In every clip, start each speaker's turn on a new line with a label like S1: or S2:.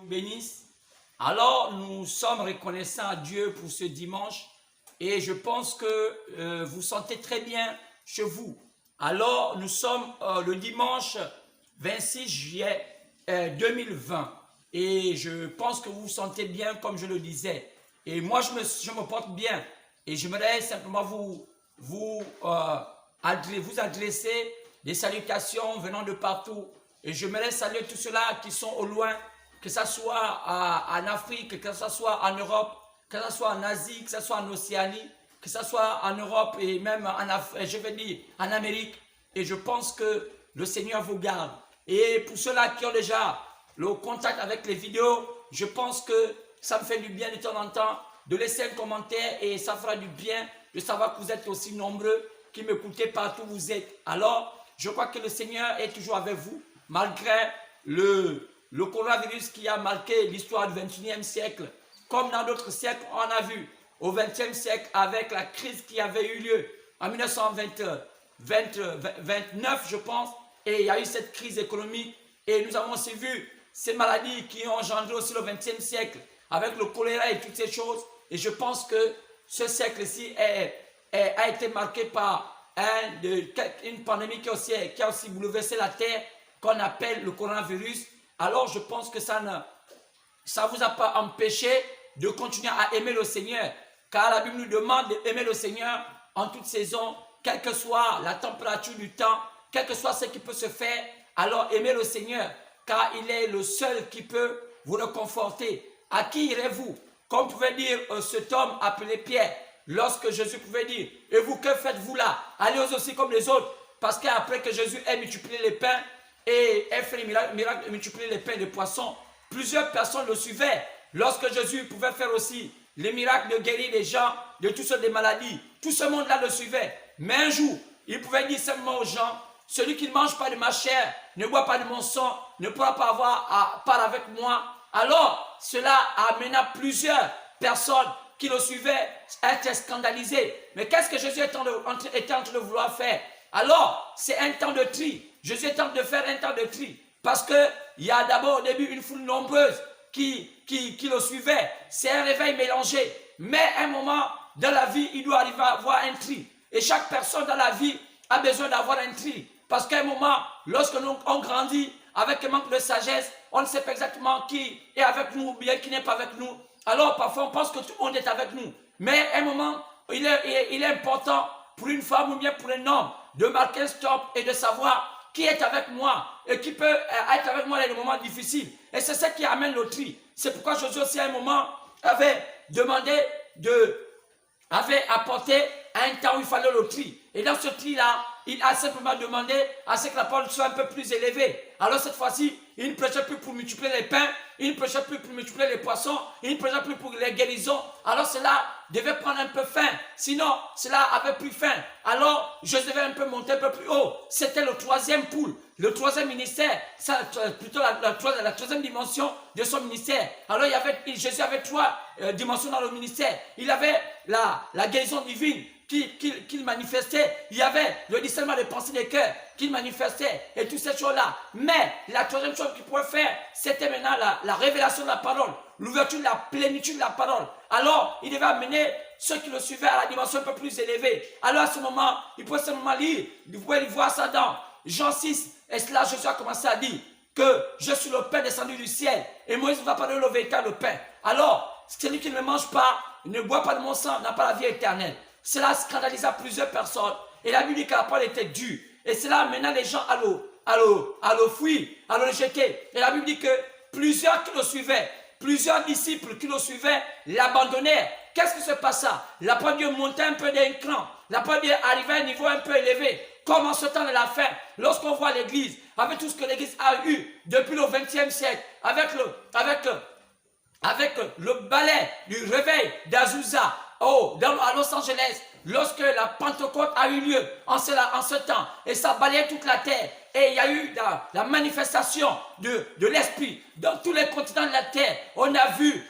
S1: Bénisse. Alors, nous sommes reconnaissants à Dieu pour ce dimanche et je pense que vous sentez très bien chez vous. Alors, nous sommes le dimanche 26 juillet 2020 et je pense que vous vous sentez bien comme je le disais. Et moi, je me porte bien et j'aimerais simplement vous adresser des salutations venant de partout. Et j'aimerais saluer tous ceux-là qui sont au loin, que ce soit en Afrique, que ce soit en Europe, que ce soit en Asie, que ce soit en Océanie, que ce soit en Europe et même en Amérique. Et je pense que le Seigneur vous garde. Et pour ceux-là qui ont déjà le contact avec les vidéos, je pense que ça me fait du bien de temps en temps de laisser un commentaire et ça fera du bien de savoir que vous êtes aussi nombreux qui m'écoutez partout où vous êtes. Alors, je crois que le Seigneur est toujours avec vous, malgré le coronavirus qui a marqué l'histoire du 21e siècle. Comme dans d'autres siècles, on a vu au 20e siècle avec la crise qui avait eu lieu en 1929, je pense, et il y a eu cette crise économique. Et nous avons aussi vu ces maladies qui ont engendré aussi le 20e siècle, avec le choléra et toutes ces choses. Et je pense que ce siècle-ci a été marqué par une pandémie qui a aussi bouleversé la terre, qu'on appelle le coronavirus. Alors je pense que ça ne vous a pas empêché de continuer à aimer le Seigneur, car la Bible nous demande d'aimer le Seigneur en toute saison, quelle que soit la température du temps, quel que soit ce qui peut se faire. Alors aimez le Seigneur, car il est le seul qui peut vous réconforter. À qui irez-vous? Comme pouvait dire cet homme appelé Pierre, lorsque Jésus pouvait dire, et vous, que faites-vous là? Allez aussi comme les autres. Parce qu'après que Jésus ait multiplié les pains et ait fait les miracles, multiplié les pains et les poissons, plusieurs personnes le suivaient. Lorsque Jésus pouvait faire aussi les miracles de guérir les gens de toutes sortes de maladies, tout ce monde-là le suivait. Mais un jour, il pouvait dire simplement aux gens, celui qui ne mange pas de ma chair, ne boit pas de mon sang, ne pourra pas avoir part avec moi. Alors, cela amena plusieurs personnes qui le suivaient à être scandalisés. Mais qu'est-ce que Jésus était en train de vouloir faire? Alors, c'est un temps de tri. Jésus est en train de faire un temps de tri. Parce qu'il y a d'abord au début une foule nombreuse qui le suivait. C'est un réveil mélangé. Mais à un moment dans la vie, il doit arriver à avoir un tri. Et chaque personne dans la vie a besoin d'avoir un tri. Parce qu'à un moment, lorsque on grandit avec un manque de sagesse, on ne sait pas exactement qui est avec nous ou bien qui n'est pas avec nous. Alors parfois on pense que tout le monde est avec nous. Mais à un moment, il est important pour une femme ou bien pour un homme de marquer un stop et de savoir qui est avec moi et qui peut être avec moi dans les moments difficiles. Et c'est ça qui amène le tri. C'est pourquoi Jésus aussi à un moment avait apporté un temps où il fallait le tri. Et dans ce tri-là, il a simplement demandé à ce que la parole soit un peu plus élevée. Alors cette fois-ci, il ne prêchait plus pour multiplier les pains, il ne prêchait plus pour multiplier les poissons, il ne prêchait plus pour les guérisons. Alors cela devait prendre un peu fin, sinon cela avait plus fin. Alors je devais un peu monter un peu plus haut. C'était le troisième pôle, le troisième ministère, plutôt la troisième dimension de son ministère. Alors Jésus avait trois dimensions dans le ministère. Il avait la guérison divine qu'il manifestait. Il y avait le discernement des pensées des cœurs qu'il manifestait et toutes ces choses-là. Mais la troisième chose qu'il pouvait faire, c'était maintenant la révélation de la parole, l'ouverture de la plénitude de la parole. Alors, il devait amener ceux qui le suivaient à la dimension un peu plus élevée. Alors, à ce moment, il pouvait simplement lire, vous pouvez voir ça dans Jean 6. Et là, Jésus a commencé à dire que je suis le pain descendu du ciel. Et Moïse va parler le véritable pain. Alors, celui qui ne mange pas, ne boit pas de mon sang, n'a pas la vie éternelle. Cela scandalisa plusieurs personnes. Et la Bible dit que la parole était dure. Et cela amena les gens à le fuir, à le jeter. Et la Bible dit que plusieurs qui le suivaient, plusieurs disciples qui le suivaient, l'abandonnèrent. Qu'est-ce qui se passa? La parole de Dieu montait un peu d'un cran. La parole de Dieu arrivait à un niveau un peu élevé. Comme en ce temps de la fin, lorsqu'on voit l'Église, avec tout ce que l'Église a eu depuis le 20e siècle, avec le ballet du réveil d'Azusa, à Los Angeles, lorsque la Pentecôte a eu lieu en ce temps, et ça balayait toute la terre, et il y a eu la manifestation de l'Esprit dans tous les continents de la terre. On a vu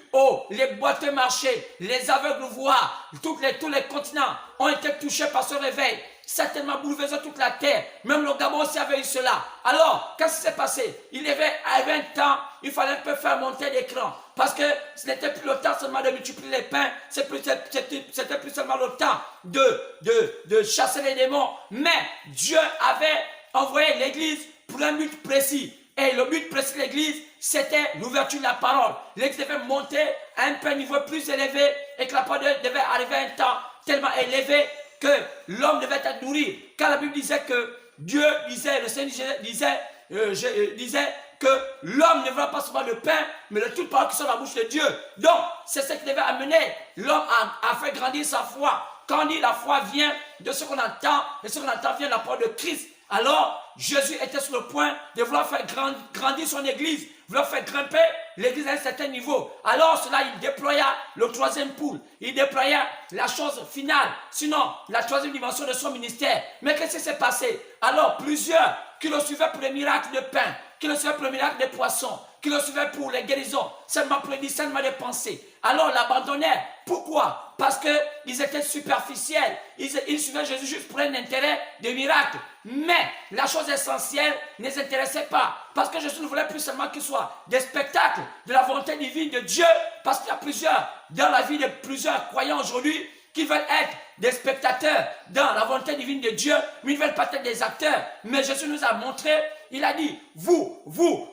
S1: les boiteux marcher, les aveugles voir, tous les continents ont été touchés par ce réveil. certainement bouleversé toute la terre. Même le Gabon aussi avait eu cela. Alors, qu'est-ce qui s'est passé? Il y avait un temps, il fallait un peu faire monter l'écran. Parce que ce n'était plus le temps seulement de multiplier les pains, c'était plus seulement le temps de chasser les démons. Mais Dieu avait envoyé l'église pour un but précis. Et le but précis de l'église, c'était l'ouverture de la parole. L'église devait monter à un niveau plus élevé et que la parole devait arriver à un temps tellement élevé que l'homme devait être nourri. Car la Bible disait que Dieu disait, le Seigneur disait que l'homme ne verra pas seulement le pain, mais de toute parole qui sort de la bouche de Dieu. Donc, c'est ce qui devait amener l'homme à faire grandir sa foi. Quand on dit la foi vient de ce qu'on entend, et ce qu'on entend vient de la parole de Christ. Alors, Jésus était sur le point de vouloir faire grandir son église, vouloir faire grimper l'église à un certain niveau. Alors, cela, il déploya le troisième poule. Il déploya la chose finale, sinon la troisième dimension de son ministère. Mais qu'est-ce qui s'est passé? Alors, plusieurs qui le suivaient pour les miracles de pain, qui le suivaient pour les miracles des poissons, qui le suivaient pour les guérisons, seulement pour les discernements des pensées. Alors, l'abandonnaient. Pourquoi? Parce qu'ils étaient superficiels. Ils suivaient Jésus juste pour un intérêt de miracle. Mais la chose essentielle ne les intéressait pas. Parce que Jésus ne voulait plus seulement qu'ils soient des spectacles de la volonté divine de Dieu. Parce qu'il y a plusieurs, dans la vie de plusieurs croyants aujourd'hui, qui veulent être des spectateurs dans la volonté divine de Dieu, mais ils ne veulent pas être des acteurs. Mais Jésus nous a montré, il a dit, vous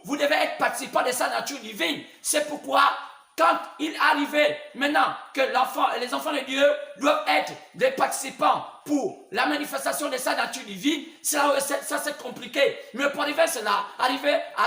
S1: devez être participants de sa nature divine. C'est pourquoi, quand il arrivait maintenant que les enfants de Dieu doivent être des participants pour la manifestation de sa nature divine, ça c'est compliqué. Mais pour arriver à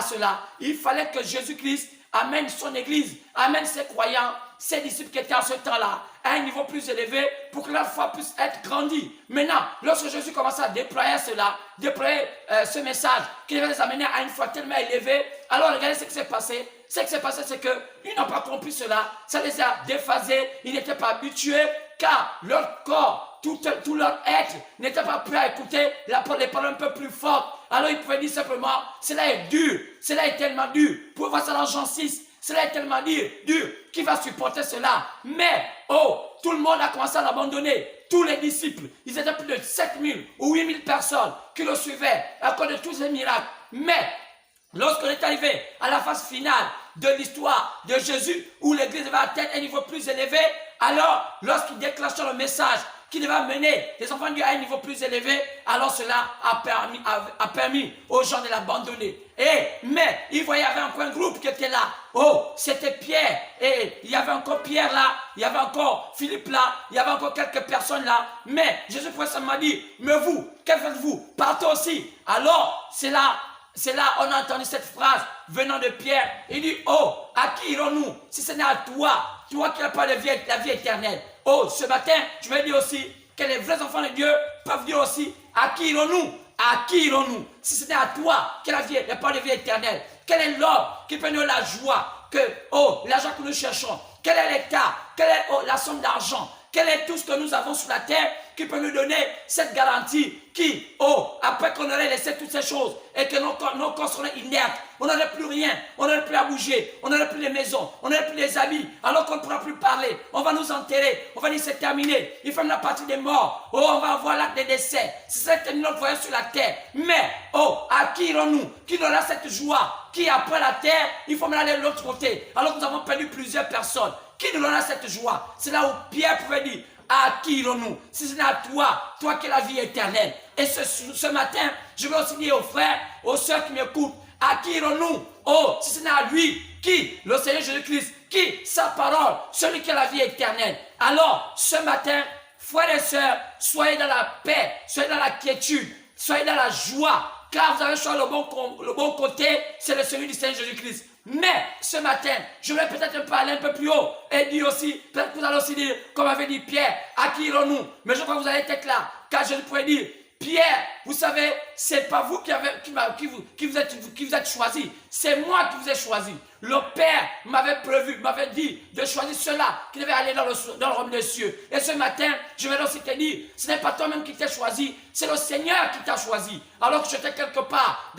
S1: cela, il fallait que Jésus-Christ amène son église, amène ses croyants, ses disciples qui étaient à ce temps-là, à un niveau plus élevé pour que leur foi puisse être grandie. Maintenant, lorsque Jésus commence à déployer ce message qui devait les amener à une foi tellement élevée, alors regardez ce qui s'est passé. Ce qui s'est passé, c'est qu'ils n'ont pas compris cela. Ça les a déphasés, ils n'étaient pas habitués, car leur corps, tout leur être n'était pas prêt à écouter les paroles un peu plus fortes. Alors ils pouvaient dire simplement, cela est dur, cela est tellement dur. Pour voir ça dans Jean 6, cela est tellement dur, qui va supporter cela? Mais, tout le monde a commencé à l'abandonner. Tous les disciples, ils étaient plus de 7000 ou 8000 personnes qui le suivaient à cause de tous ces miracles. Mais, lorsqu'on est arrivé à la phase finale de l'histoire de Jésus, où l'église va atteindre un niveau plus élevé, alors, lorsqu'il déclencha le message qui devait mener les enfants de Dieu à un niveau plus élevé, alors cela a permis aux gens de l'abandonner. Mais il voyait, il y avait encore un groupe qui était là. C'était Pierre. Et il y avait encore Pierre là, il y avait encore Philippe là, il y avait encore quelques personnes là. Mais Jésus pouvait seulement dire, mais vous, que faites-vous? Partez aussi. Alors, c'est là, on a entendu cette phrase venant de Pierre. Il dit, à qui irons-nous si ce n'est à toi qui n'as pas la vie éternelle? Ce matin, je vais dire aussi que les vrais enfants de Dieu peuvent dire aussi, à qui irons-nous? À qui irons-nous si ce n'est à toi qui a pas de vie éternelle? Quel est l'homme qui peut nous la joie que, l'argent que nous cherchons? Quel est l'état? Quelle est la somme d'argent? Quel est tout ce que nous avons sur la terre qui peut nous donner cette garantie qui, après qu'on aurait laissé toutes ces choses et que nos corps seraient inertes, on n'aurait plus rien, on n'aurait plus à bouger, on n'aurait plus les maisons, on n'aurait plus les habits, alors qu'on ne pourra plus parler, on va nous enterrer, on va dire c'est terminé, il faut la partie des morts, on va avoir l'acte des décès, c'est ça que notre voyage sur la terre. Mais, à qui irons-nous? Qui aura cette joie? Qui après la terre, il faut aller de l'autre côté, alors que nous avons perdu plusieurs personnes. Qui nous donnera cette joie? C'est là où Pierre pouvait dire, à qui irons-nous? Si ce n'est à toi qui es la vie éternelle. Et ce matin, je veux aussi dire aux frères, aux sœurs qui m'écoutent, à qui irons-nous? Si ce n'est à lui, qui? Le Seigneur Jésus-Christ, qui? Sa parole, celui qui a la vie éternelle. Alors, ce matin, frères et sœurs, soyez dans la paix, soyez dans la quiétude, soyez dans la joie, car vous avez choisi le bon côté, c'est celui du Seigneur Jésus-Christ. Mais ce matin, je vais peut-être parler un peu plus haut et dire aussi, peut-être que vous allez aussi dire, comme avait dit Pierre, à qui irons-nous? Mais je crois que vous allez être là, car je pourrais dire, Pierre, vous savez, c'est pas vous qui vous êtes choisi. C'est moi qui vous ai choisi. Le Père m'avait prévu, m'avait dit de choisir ceux-là qui devaient aller dans le royaume des cieux. Et ce matin, je vais aussi te dire, ce n'est pas toi-même qui t'es choisi, c'est le Seigneur qui t'a choisi. Alors que j'étais quelque part,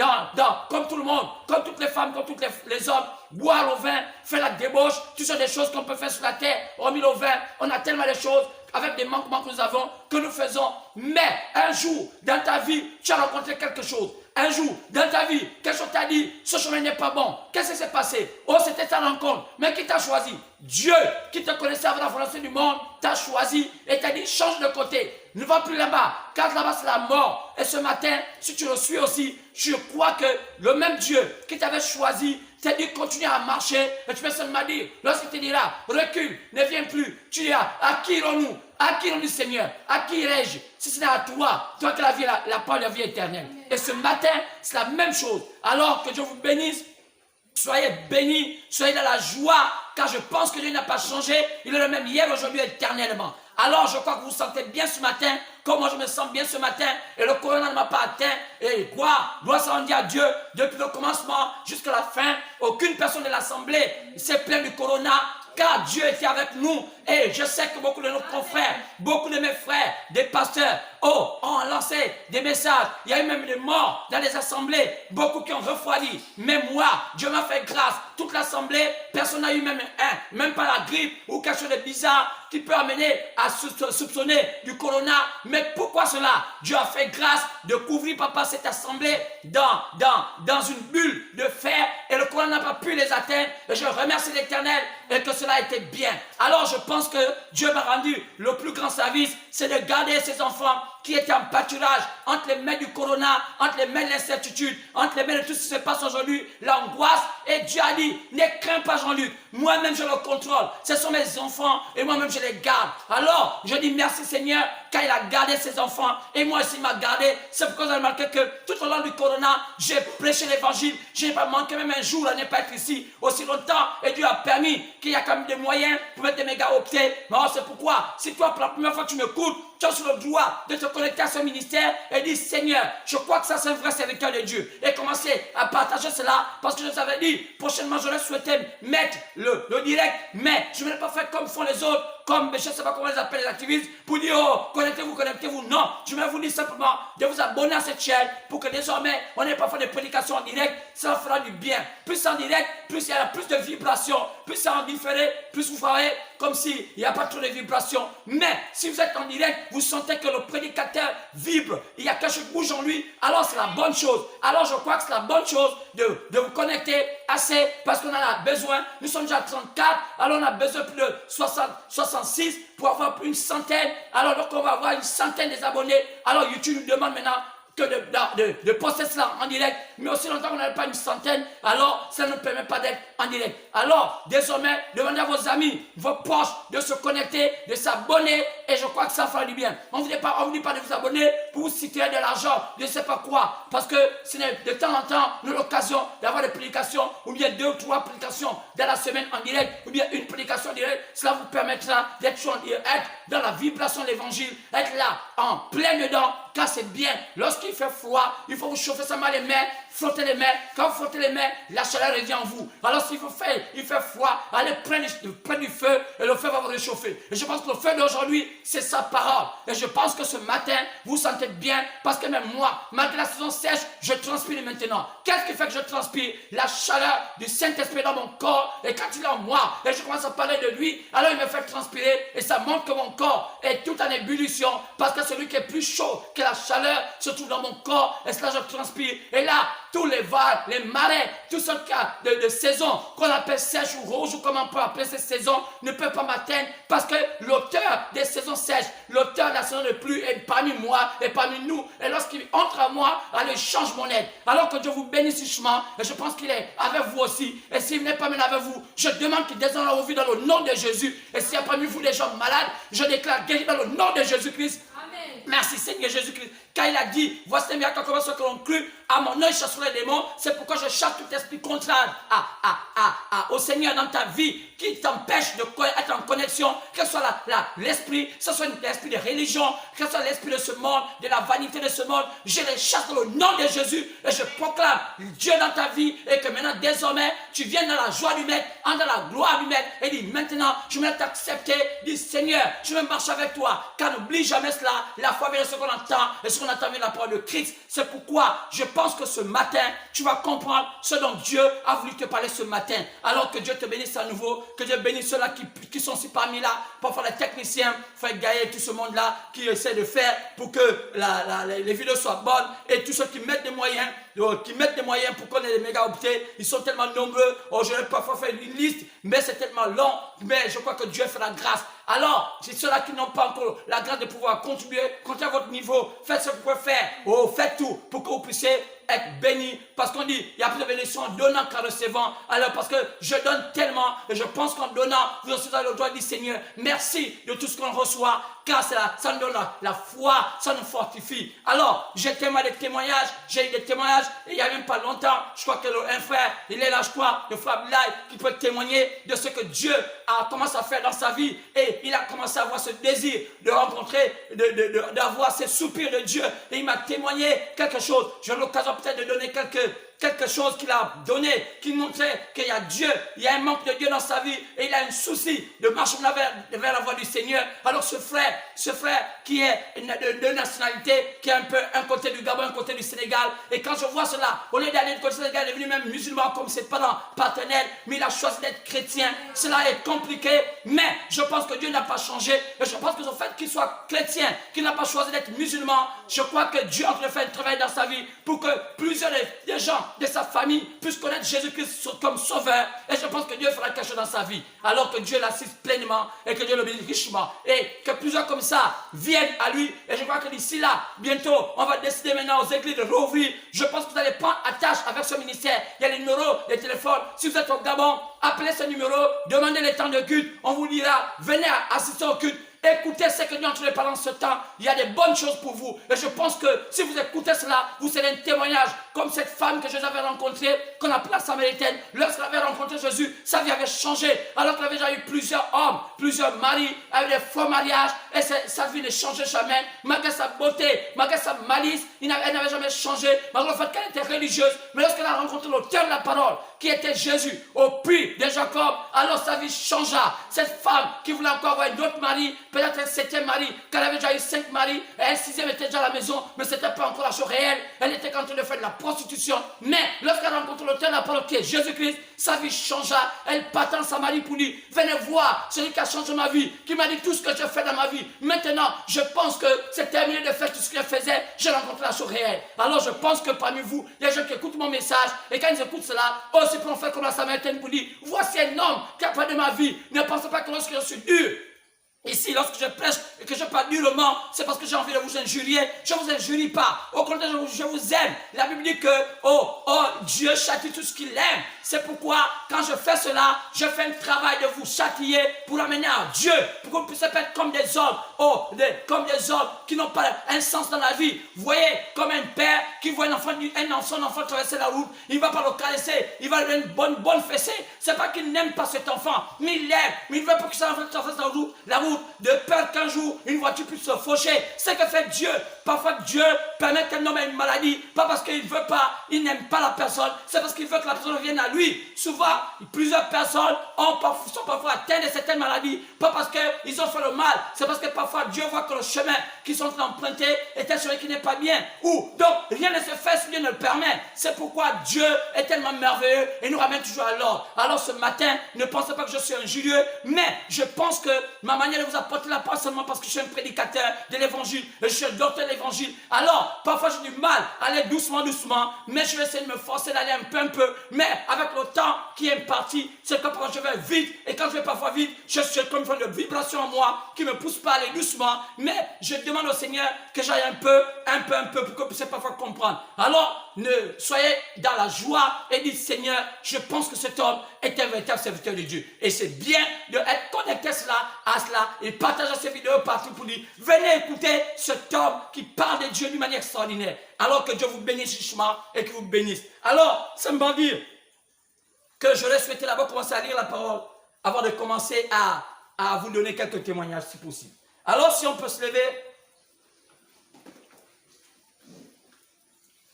S1: comme tout le monde, comme toutes les femmes, comme tous les hommes, boire au vin, faire la débauche, toutes sortes de choses qu'on peut faire sur la terre, hormis le vin, on a tellement de choses avec des manquements que nous avons, que nous faisons. Mais un jour, dans ta vie, tu as rencontré quelque chose. Un jour, dans ta vie, quelque chose t'a dit, ce chemin n'est pas bon. Qu'est-ce qui s'est passé? Oh, c'était ta rencontre. Mais qui t'a choisi? Dieu, qui te connaissait avant la fondation du monde, t'a choisi et t'a dit, change de côté. Ne va plus là-bas, car là-bas c'est la mort. Et ce matin, si tu le suis aussi, je crois que le même Dieu qui t'avait choisi, t'a dit, continue à marcher. Et tu peux seulement dire, lorsqu'il te dira, recule, ne viens plus. Tu diras, à qui irons-nous? À qui irons-nous, Seigneur? À qui irai-je? Si ce n'est à toi, toi qui as la vie, la parole de la vie éternelle. Et ce matin, c'est la même chose. Alors que Dieu vous bénisse, soyez bénis, soyez dans la joie, car je pense que Dieu n'a pas changé. Il est le même hier, aujourd'hui, éternellement. Alors, je crois que vous vous sentez bien ce matin, comme moi je me sens bien ce matin, et le corona ne m'a pas atteint. Et quoi? Gloire soit rendue à Dieu, depuis le commencement jusqu'à la fin. Aucune personne de l'Assemblée s'est plainte du corona, car Dieu était avec nous. Et je sais que beaucoup de nos confrères, beaucoup de mes frères, des pasteurs, ont lancé des messages. Il y a eu même des morts dans les assemblées, beaucoup qui ont refroidi. Mais moi, Dieu m'a fait grâce. Toute l'assemblée, personne n'a eu même pas la grippe ou quelque chose de bizarre qui peut amener à soupçonner du corona. Mais pourquoi cela? Dieu a fait grâce de couvrir, papa, cette assemblée dans une bulle de fer, et le corona n'a pas pu les atteindre. Et je remercie l'Éternel et que cela a été bien. Alors je pense que Dieu m'a rendu le plus grand service, c'est de garder ses enfants qui étaient en pâturage entre les mains du corona, entre les mains de l'incertitude, entre les mains de tout ce qui se passe aujourd'hui, l'angoisse. Et Dieu a dit, ne crains pas Jean-Luc, moi-même je le contrôle, ce sont mes enfants et moi-même je les garde. Alors je dis merci Seigneur, car il a gardé ses enfants et moi aussi il m'a gardé. C'est pourquoi vous avez remarqué que tout au long du corona, j'ai prêché l'évangile, je n'ai pas manqué même un jour à ne pas être ici aussi longtemps, et Dieu a permis qu'il y a quand même des moyens pour mettre des mégaoctets. Mais c'est pourquoi, si toi pour la première fois tu m'écoutes, tu as sur le droit de te connecter à ce ministère et dire Seigneur, je crois que ça c'est un vrai serviteur de Dieu, et commencer à partager cela, parce que je vous avais dit, prochainement j'aurais souhaité mettre le direct, mais je ne vais pas faire comme font les autres, comme je ne sais pas comment les appellent les activistes, pour dire oh, connectez-vous. Non, je vais vous dire simplement de vous abonner à cette chaîne pour que désormais on n'ait pas fait des prédications en direct. Ça fera du bien. Plus c'est en direct, plus il y a plus de vibrations. Plus c'est en différé, plus vous ferez comme s'il n'y a pas trop de vibrations. Mais si vous êtes en direct, vous sentez que le prédicateur vibre, il y a quelque chose qui bouge en lui, alors c'est la bonne chose. Alors je crois que c'est la bonne chose de vous connecter assez, parce qu'on en a besoin. Nous sommes déjà à 34, alors on a besoin plus de 66 pour avoir plus une centaine. Alors donc on va avoir une centaine des abonnés. Alors YouTube nous demande maintenant que de poster cela en direct, mais aussi longtemps qu'on n'avait pas une centaine, alors ça ne nous permet pas d'être en direct. Alors désormais, demandez à vos amis, vos proches de se connecter, de s'abonner, et je crois que ça fera du bien. On ne vous dit pas de vous abonner pour vous citer de l'argent, je ne sais pas quoi, parce que ce n'est de temps en temps l'occasion d'avoir des prédications, ou bien 2 ou 3 prédications dans la semaine en direct, ou bien une prédication en direct. Cela vous permettra d'être dans la vibration de l'évangile, être là en plein dedans, car c'est bien. Lorsqu'il fait froid, il faut vous chauffer seulement les mains, frotter les mains. Quand vous frottez les mains, la chaleur revient en vous. Alors s'il fait froid, allez prendre du feu, et le feu va vous réchauffer. Et je pense que le feu d'aujourd'hui, c'est sa parole. Et je pense que ce matin, vous vous sentez bien, parce que même moi, malgré la saison sèche, je transpire maintenant. Qu'est-ce qui fait que je transpire? La chaleur du Saint-Esprit dans mon corps, et quand il est en moi, et je commence à parler de lui, alors il me fait transpirer, et ça montre que mon corps est tout en ébullition, parce que celui qui est plus chaud que la chaleur se trouve dans mon corps, et cela je transpire. Et là, tous les vagues, les marais, tout ce cas de saison qu'on appelle sèche ou rouge, ou comment on peut appeler ces saisons, ne peut pas m'atteindre, parce que l'auteur des saisons sèches, l'auteur de la saison de pluie est parmi moi et parmi nous. Et lorsqu'il entre à moi, alors il change mon aide. Alors que Dieu vous bénisse richement, et je pense qu'il est avec vous aussi. Et s'il n'est pas même avec vous, je demande qu'il descende dans vos vies dans le nom de Jésus. Et s'il y a parmi vous des gens malades, je déclare guéri dans le nom de Jésus-Christ. Merci Seigneur Jésus-Christ. Car il a dit, voici les miracles comment ceux que l'on crut, à mon œil chasseront les démons. C'est pourquoi je chasse tout esprit contraire au Seigneur dans ta vie qui t'empêche d'être en connexion, que ce soit l'esprit, que ce soit l'esprit de religion, que ce soit l'esprit de ce monde, de la vanité de ce monde. Je les chasse dans le nom de Jésus et je proclame Dieu dans ta vie et que maintenant désormais tu viens dans la joie du Maître, dans la gloire du Maître et dis maintenant je vais t'accepter, dis Seigneur, je vais marcher avec toi, car n'oublie jamais cela, la foi vient de ce qu'on entend et ce qu'on entend vient de la parole de Christ. C'est pourquoi je pense que ce matin tu vas comprendre ce dont Dieu a voulu te parler ce matin. Alors que Dieu te bénisse à nouveau, que Dieu bénisse ceux-là qui sont aussi parmi là, parfois les techniciens, Frère Gaël, tout ce monde-là qui essaie de faire pour que les vidéos soient bonnes et tous ceux qui mettent des moyens, pour qu'on ait des mégaoctets, ils sont tellement nombreux. Oh, je vais parfois faire une liste, mais c'est tellement long, mais je crois que Dieu fait la grâce. Alors, c'est ceux-là qui n'ont pas encore la grâce de pouvoir contribuer, comptez à votre niveau, faites ce que vous pouvez faire. Oh, faites tout pour que vous puissiez être bénis. Parce qu'on dit, il y a plus de bénédiction en donnant qu'en recevant. Alors, parce que je donne tellement, et je pense qu'en donnant, vous aussi avez le droit de dire, Seigneur, merci de tout ce qu'on reçoit, car ça nous donne la foi, ça nous fortifie. Alors, j'ai tellement de témoignages, j'ai eu des témoignages, et il n'y a même pas longtemps, je crois qu'un frère, il est là, je crois, le frère Bilal, qui peut témoigner de ce que Dieu a commencé à faire dans sa vie, et il a commencé à avoir ce désir de rencontrer, d'avoir ces soupirs de Dieu, et il m'a témoigné quelque chose. J'ai l'occasion peut-être de donner quelque chose qu'il a donné, qui montrait qu'il y a Dieu, il y a un manque de Dieu dans sa vie, et il a un souci de marcher vers la voie du Seigneur. Alors ce frère qui est de nationalité, qui est un côté du Gabon, un côté du Sénégal, et quand je vois cela, au lieu d'aller du côté du Sénégal, il est venu même musulman comme ses parents paternels, mais il a choisi d'être chrétien. Cela est compliqué, mais je pense que Dieu n'a pas changé, et je pense que le fait qu'il soit chrétien, qu'il n'a pas choisi d'être musulman, je crois que Dieu est en train de faire un travail dans sa vie pour que plusieurs des gens de sa famille puissent connaître Jésus-Christ comme sauveur, et je pense que Dieu fera quelque chose dans sa vie, alors que Dieu l'assiste pleinement et que Dieu le bénisse richement, et que plusieurs comme ça viennent à lui. Et je crois que d'ici là, bientôt, on va décider maintenant aux églises de rouvrir. Je pense que vous allez prendre attache avec ce ministère. Il y a les numéros, les téléphones. Si vous êtes au Gabon, appelez ce numéro, demandez les temps de culte, on vous dira, venez assister au culte. Écoutez ce que Dieu a entendu pendant ce temps. Il y a des bonnes choses pour vous. Et je pense que si vous écoutez cela, vous serez un témoignage comme cette femme que Jésus avait rencontrée, qu'on appelle la Samaritaine. Lorsqu'elle avait rencontré Jésus, sa vie avait changé. Alors qu'elle avait déjà eu plusieurs hommes, plusieurs maris, avec des faux mariages. Et sa vie ne changeait jamais. Malgré sa beauté, malgré sa malice, elle n'avait jamais changé. Malgré le fait qu'elle était religieuse. Mais lorsqu'elle a rencontré l'auteur de la parole, qui était Jésus, au puits de Jacob, alors sa vie changea. Cette femme qui voulait encore avoir un autre mari, peut-être un septième mari, qu'elle avait déjà eu 5 maris, et un sixième était déjà à la maison, mais ce n'était pas encore la chose réelle. Elle était en train de faire de la prostitution. Mais lorsqu'elle rencontre l'auteur de la parole qui est Jésus-Christ, sa vie changea. Elle partit dans sa mari pour dire, venez voir celui qui a changé ma vie, qui m'a dit tout ce que j'ai fait dans ma vie. Maintenant, je pense que c'est terminé de faire tout ce que je faisais, j'ai rencontré la chose réelle. Alors je pense que parmi vous, il y a des gens qui écoutent mon message, et quand ils écoutent cela, aussi pour faire comme la Samaritaine pour dire, voici un homme qui a parlé de ma vie. Ne pensez pas que lorsque je suis dur, ici, lorsque je prêche et que je parle durement, c'est parce que j'ai envie de vous injurier. Je ne vous injurie pas. Au contraire, je vous aime. La Bible dit que, Dieu châtie tout ce qu'il aime. C'est pourquoi, quand je fais cela, je fais un travail de vous châtier pour amener à Dieu, pour que vous puissiez être comme des hommes, comme des hommes qui n'ont pas un sens dans la vie. Vous voyez, comme un père qui voit son enfant traverser la route, il ne va pas le caresser, il va lui donner une bonne fessée. Ce n'est pas qu'il n'aime pas cet enfant, mais il l'aime, mais il ne veut pas que cet enfant traverse la route, de peur qu'un jour une voiture puisse se faucher. C'est que fait Dieu. Parfois Dieu permet qu'un homme ait une maladie, pas parce qu'il ne veut pas, il n'aime pas la personne, c'est parce qu'il veut que la personne vienne à lui. Souvent, plusieurs personnes sont parfois atteintes de certaines maladies, pas parce qu'ils ont fait le mal, c'est parce que parfois Dieu voit que le chemin qu'ils sont empruntés est un chemin qui n'est pas bien. Donc rien ne se fait si Dieu ne le permet. C'est pourquoi Dieu est tellement merveilleux et nous ramène toujours à l'ordre. Alors ce matin, ne pensez pas que je suis injurieux, mais je pense que ma manière de vous apporter la parole seulement parce que je suis un prédicateur de l'évangile, je suis un docteur de l'évangile. Alors parfois j'ai du mal à aller doucement, mais je vais essayer de me forcer d'aller un peu, mais avec avec le temps qui est imparti, c'est que parfois je vais vite, et quand je vais parfois vite, je suis comme une forme de vibration en moi qui me pousse pas à aller doucement, mais je demande au Seigneur que j'aille un peu, pour que je puisse parfois comprendre. Alors, soyez dans la joie et dites, Seigneur, je pense que cet homme est un véritable serviteur de Dieu. Et c'est bien d'être connecté à cela et partager ces vidéos partout pour dire, venez écouter cet homme qui parle de Dieu d'une manière extraordinaire. Alors que Dieu vous bénisse richement et qu'il vous bénisse. Alors, ça me va dire que j'aurais souhaité d'abord commencer à lire la parole avant de commencer à vous donner quelques témoignages si possible. Alors, si on peut se lever,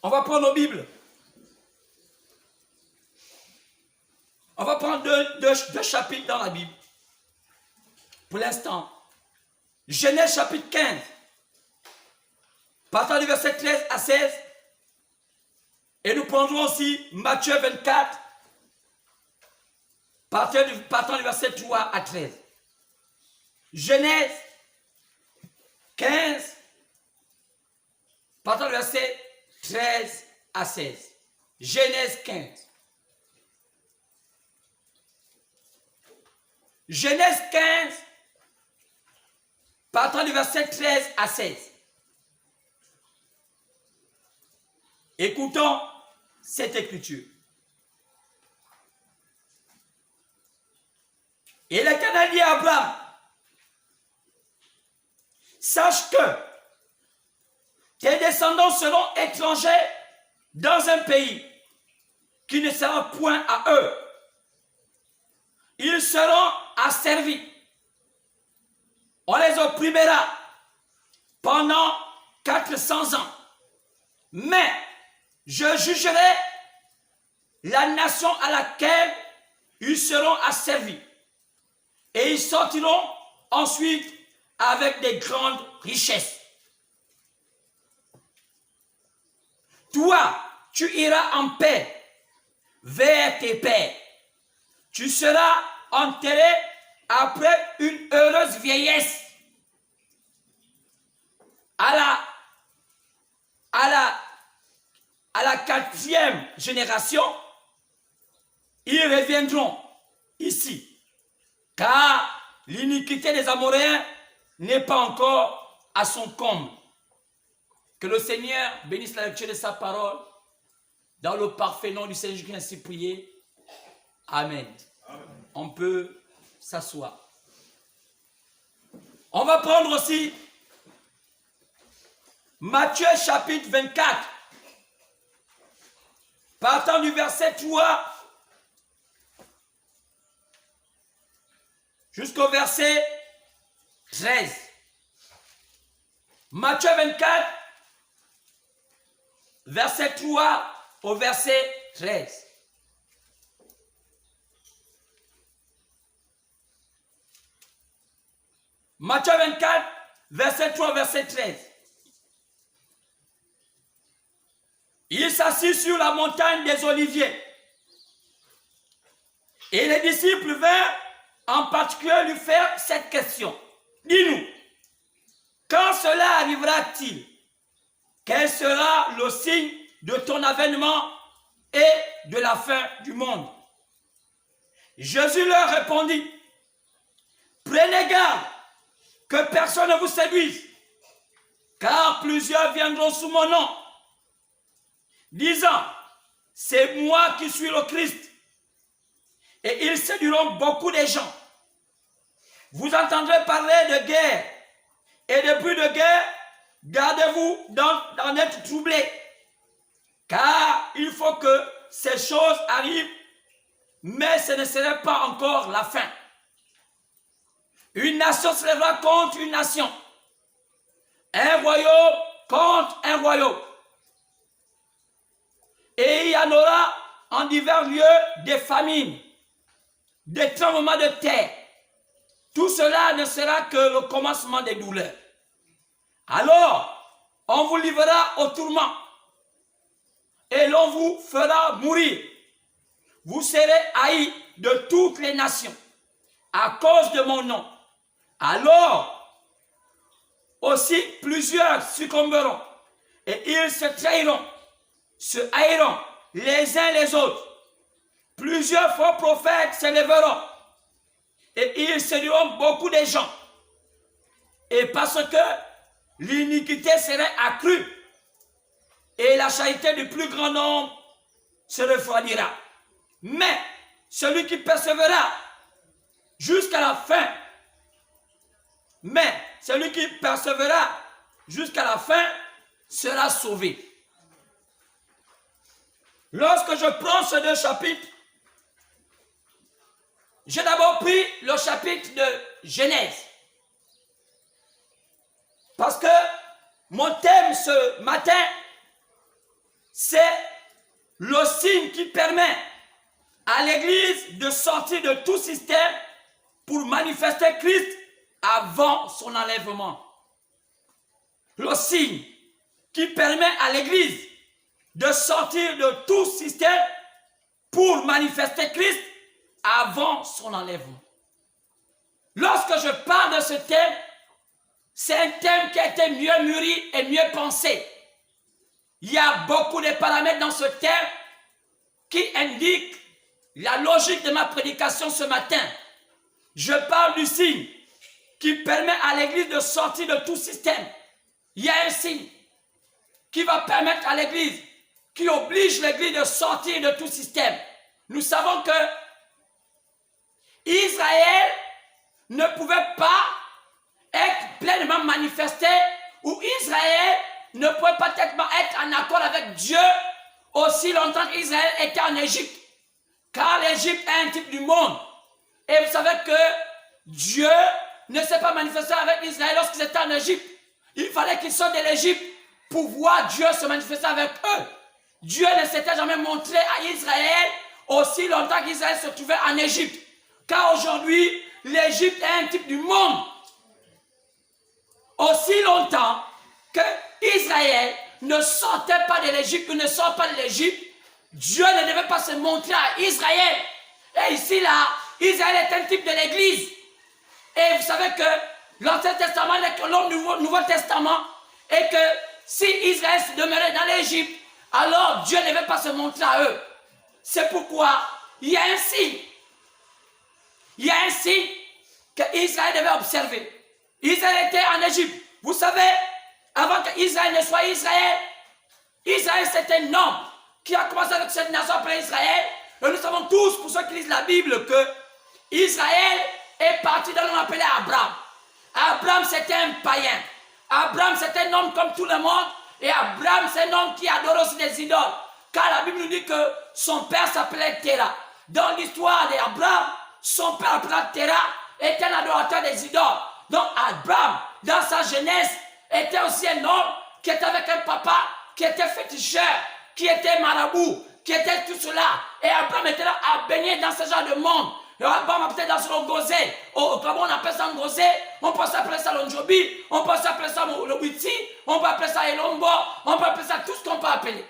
S1: on va prendre nos Bibles. On va prendre deux chapitres dans la Bible. Pour l'instant, Genèse chapitre 15. Partant du verset 13 à 16. Et nous prendrons aussi Matthieu 24. Partant du verset 3 à 13. Genèse 15. Partant du verset 13 à 16. Genèse 15. Genèse 15. Partant du verset 13 à 16. Écoutons cette écriture. Et l'Éternel dit à Abraham, sache que tes descendants seront étrangers dans un pays qui ne sera point à eux. Ils seront asservis. On les opprimera pendant 400 ans. Mais je jugerai la nation à laquelle ils seront asservis. Et ils sortiront ensuite avec des grandes richesses. Toi, tu iras en paix vers tes pères. Tu seras enterré après une heureuse vieillesse. À la 4e génération, ils reviendront ici, car l'iniquité des Amoréens n'est pas encore à son comble. Que le Seigneur bénisse la lecture de sa parole, dans le parfait nom du Seigneur Jésus-Christ ainsi prié. Amen. Amen. On peut s'asseoir. On va prendre aussi Matthieu chapitre 24, partant du verset 3 jusqu'au verset 13. Matthieu 24, verset 3 au verset 13. Matthieu 24, verset 3, verset 13. Il s'assit sur la montagne des Oliviers. Et les disciples vinrent en particulier lui faire cette question. Dis-nous, quand cela arrivera-t-il? Quel sera le signe de ton avènement et de la fin du monde? Jésus leur répondit, prenez garde que personne ne vous séduise, car plusieurs viendront sous mon nom, disant, c'est moi qui suis le Christ. Et ils séduiront beaucoup de gens. Vous entendrez parler de guerre et de plus de guerre. Gardez-vous d'en être troublés, car il faut que ces choses arrivent, mais ce ne serait pas encore la fin. Une nation se lèvera contre une nation, un royaume contre un royaume. Et il y en aura en divers lieux des famines, des tremblements de terre. Tout cela ne sera que le commencement des douleurs. Alors, on vous livrera au tourment et l'on vous fera mourir. Vous serez haïs de toutes les nations à cause de mon nom. Alors, aussi plusieurs succomberont et ils se trahiront, se haïront les uns les autres. Plusieurs faux prophètes s'élèveront et ils séduiront beaucoup de gens. Et parce que l'iniquité serait accrue et la charité du plus grand nombre se refroidira. Mais celui qui persévérera jusqu'à la fin, sera sauvé. Lorsque je prends ces deux chapitres, j'ai d'abord pris le chapitre de Genèse. Parce que mon thème ce matin, c'est le signe qui permet à l'Église de sortir de tout système pour manifester Christ avant son enlèvement. Le signe qui permet à l'Église de sortir de tout système pour manifester Christ avant son enlèvement. Lorsque je parle de ce thème, c'est un thème qui a été mieux mûri et mieux pensé. Il y a beaucoup de paramètres dans ce thème qui indiquent la logique de ma prédication ce matin. Je parle du signe qui permet à l'Église de sortir de tout système. Il y a un signe qui va permettre à l'Église, qui oblige l'Église de sortir de tout système. Nous savons que Israël ne pouvait pas être pleinement manifesté, ou Israël ne pouvait pas être en accord avec Dieu aussi longtemps qu'Israël était en Égypte. Car l'Égypte est un type du monde. Et vous savez que Dieu ne s'est pas manifesté avec Israël lorsqu'ils étaient en Égypte. Il fallait qu'ils sortent de l'Égypte pour voir Dieu se manifester avec eux. Dieu ne s'était jamais montré à Israël aussi longtemps qu'Israël se trouvait en Égypte. Car aujourd'hui, l'Égypte est un type du monde. Aussi longtemps que Israël ne sortait pas de l'Égypte, ou ne sort pas de l'Égypte, Dieu ne devait pas se montrer à Israël. Et ici, là, Israël est un type de l'Église. Et vous savez que l'Ancien Testament n'est que le Nouveau Testament, et que si Israël se demeurait dans l'Égypte, alors Dieu ne devait pas se montrer à eux. C'est pourquoi il y a un signe. Il y a un signe qu'Israël devait observer. Israël était en Égypte. Vous savez, avant qu'Israël ne soit Israël, Israël c'était un homme qui a commencé avec cette nation appelée Israël. Et nous savons tous, pour ceux qui lisent la Bible, que Israël est parti d'un homme appelé Abraham. Abraham c'était un païen. Abraham c'était un homme comme tout le monde. Et Abraham c'est un homme qui adore aussi des idoles. Car la Bible nous dit que son père s'appelait Terah. Dans l'histoire d'Abraham, son père appelé Terah était un adorateur des idoles. Donc Abraham, dans sa jeunesse, était aussi un homme qui était avec un papa, qui était féticheur, qui était marabout, qui était tout cela. Et Abraham était là à baigner dans ce genre de monde. Et Abraham était dans son gosé. Comment on appelle ça un gosé? On peut s'appeler ça l'onjobi, on peut s'appeler ça le witi, on peut appeler ça elombo, on peut appeler ça tout ce qu'on peut appeler.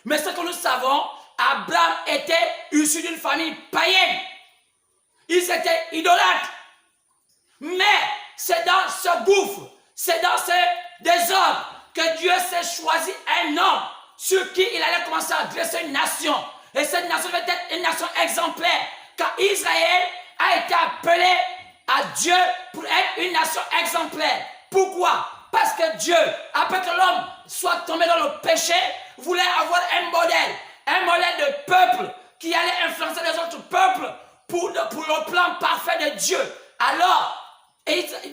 S1: Mais ce que nous savons, Abraham était issu d'une famille païenne. Ils étaient idolâtres. Mais c'est dans ce gouffre, c'est dans ce désordre que Dieu s'est choisi un homme sur qui il allait commencer à dresser une nation. Et cette nation devait être une nation exemplaire. Car Israël a été appelé à Dieu pour être une nation exemplaire. Pourquoi? Parce que Dieu, après que l'homme soit tombé dans le péché, voulait avoir un modèle de peuple qui allait influencer les autres peuples pour le plan parfait de Dieu. Alors,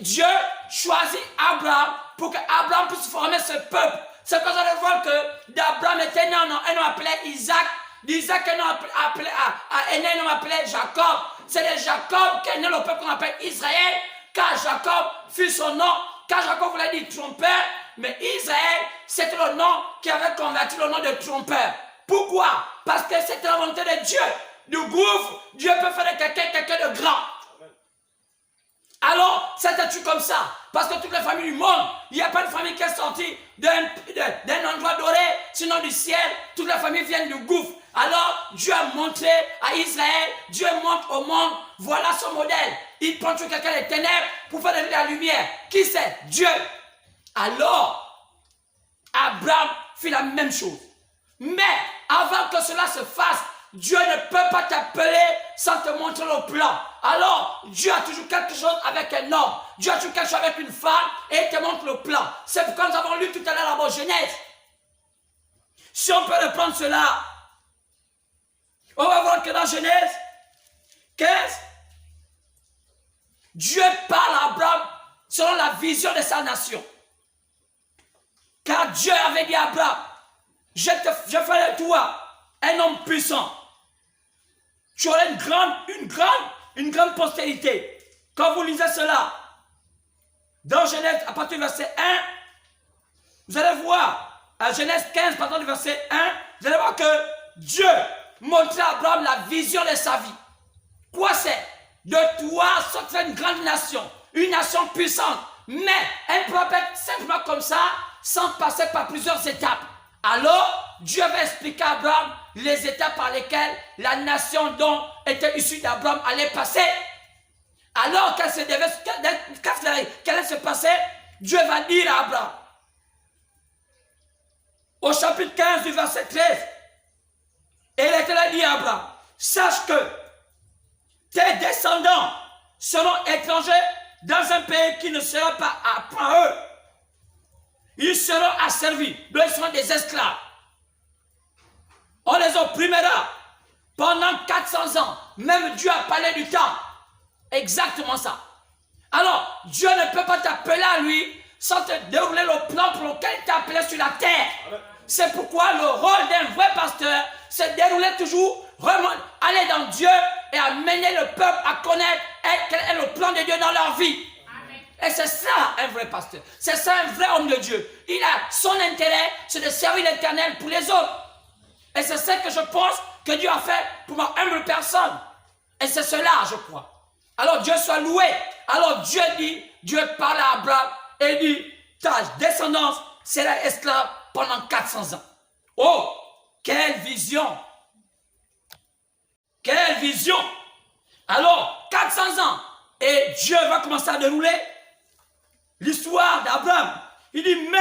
S1: Dieu choisit Abraham pour qu'Abraham puisse former ce peuple. C'est pour ça qu'on voit que d'Abraham était né un homme appelé Isaac. D'Isaac est né un homme appelé Jacob. C'est de Jacob qu'est né le peuple qu'on appelle Israël. Car Jacob fut son nom. Car Jacob voulait dire trompeur. Mais Israël, c'était le nom qui avait converti le nom de trompeur. Pourquoi? Parce que c'était la volonté de Dieu. Du gouffre, Dieu peut faire de quelqu'un de grand. Alors, c'était-tu comme ça? Parce que toutes les familles du monde, il n'y a pas de famille qui est sortie d'un endroit doré, sinon du ciel. Toutes les familles viennent du gouffre. Alors, Dieu a montré à Israël, Dieu montre au monde, voilà son modèle. Il prend sur quelqu'un des ténèbres pour faire de la lumière. Qui c'est? Dieu. Alors, Abraham fit la même chose. Mais, avant que cela se fasse, Dieu ne peut pas t'appeler sans te montrer le plan. Alors, Dieu a toujours quelque chose avec un homme. Dieu a toujours quelque chose avec une femme et il te montre le plan. C'est pourquoi nous avons lu tout à l'heure la Genèse. Si on peut reprendre cela, on va voir que dans Genèse 15, Dieu parle à Abraham selon la vision de sa nation. Car Dieu avait dit à Abraham, je ferai de toi un homme puissant. Tu auras une grande postérité. Quand vous lisez cela, dans Genèse, à partir du verset 1, vous allez voir, à Genèse 15, à partir du verset 1, vous allez voir que Dieu montrait à Abraham la vision de sa vie. Quoi c'est? De toi sortira une grande nation, une nation puissante. Mais elle ne peut pas être simplement comme ça, sans passer par plusieurs étapes. Alors, Dieu va expliquer à Abraham les étapes par lesquelles la nation dont était issue d'Abraham allait passer. Alors, qu'elle allait se passer, Dieu va dire à Abraham, au chapitre 15 du verset 13, et l'Éternel dit à Abraham, sache que tes descendants seront étrangers dans un pays qui ne sera pas à eux. Ils seront asservis, donc ils seront des esclaves. On les opprimera pendant 400 ans. Même Dieu a parlé du temps. Exactement ça. Alors, Dieu ne peut pas t'appeler à lui sans te dérouler le plan pour lequel il t'a appelé sur la terre. C'est pourquoi le rôle d'un vrai pasteur, c'est dérouler toujours, aller dans Dieu et amener le peuple à connaître quel est le plan de Dieu dans leur vie. Et c'est ça un vrai pasteur. C'est ça un vrai homme de Dieu. Il a son intérêt, c'est de servir l'Éternel pour les autres. Et c'est ça que je pense que Dieu a fait pour ma humble personne. Et c'est cela, je crois. Alors Dieu soit loué. Alors Dieu parle à Abraham et dit, ta descendance sera esclave pendant 400 ans. Oh, quelle vision! Quelle vision! Alors, 400 ans, et Dieu va commencer à dérouler l'histoire d'Abraham. Il dit, mais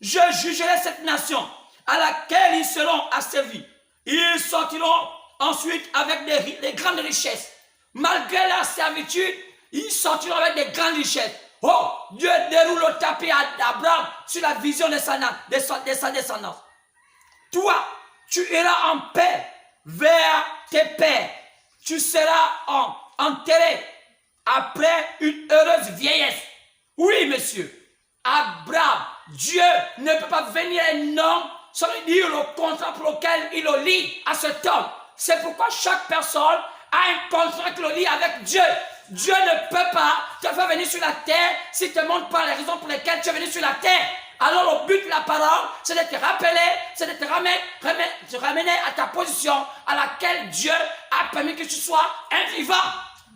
S1: je jugerai cette nation à laquelle ils seront asservis. Ils sortiront ensuite avec des grandes richesses. Malgré leur servitude, ils sortiront avec des grandes richesses. Oh, Dieu déroule le tapis d'Abraham sur la vision de sa descendance. Toi, tu iras en paix vers tes pères. Tu seras enterré après une heureuse vieillesse. Oui, monsieur. Abraham, Dieu ne peut pas venir un homme sans lui dire le contrat pour lequel il le lie à cet homme. C'est pourquoi chaque personne a un contrat qui le lie avec Dieu. Dieu ne peut pas te faire venir sur la terre s'il ne te montre pas les raisons pour lesquelles tu es venu sur la terre. Alors le but de la parole, c'est de te rappeler, c'est de te ramener à ta position à laquelle Dieu a permis que tu sois un vivant.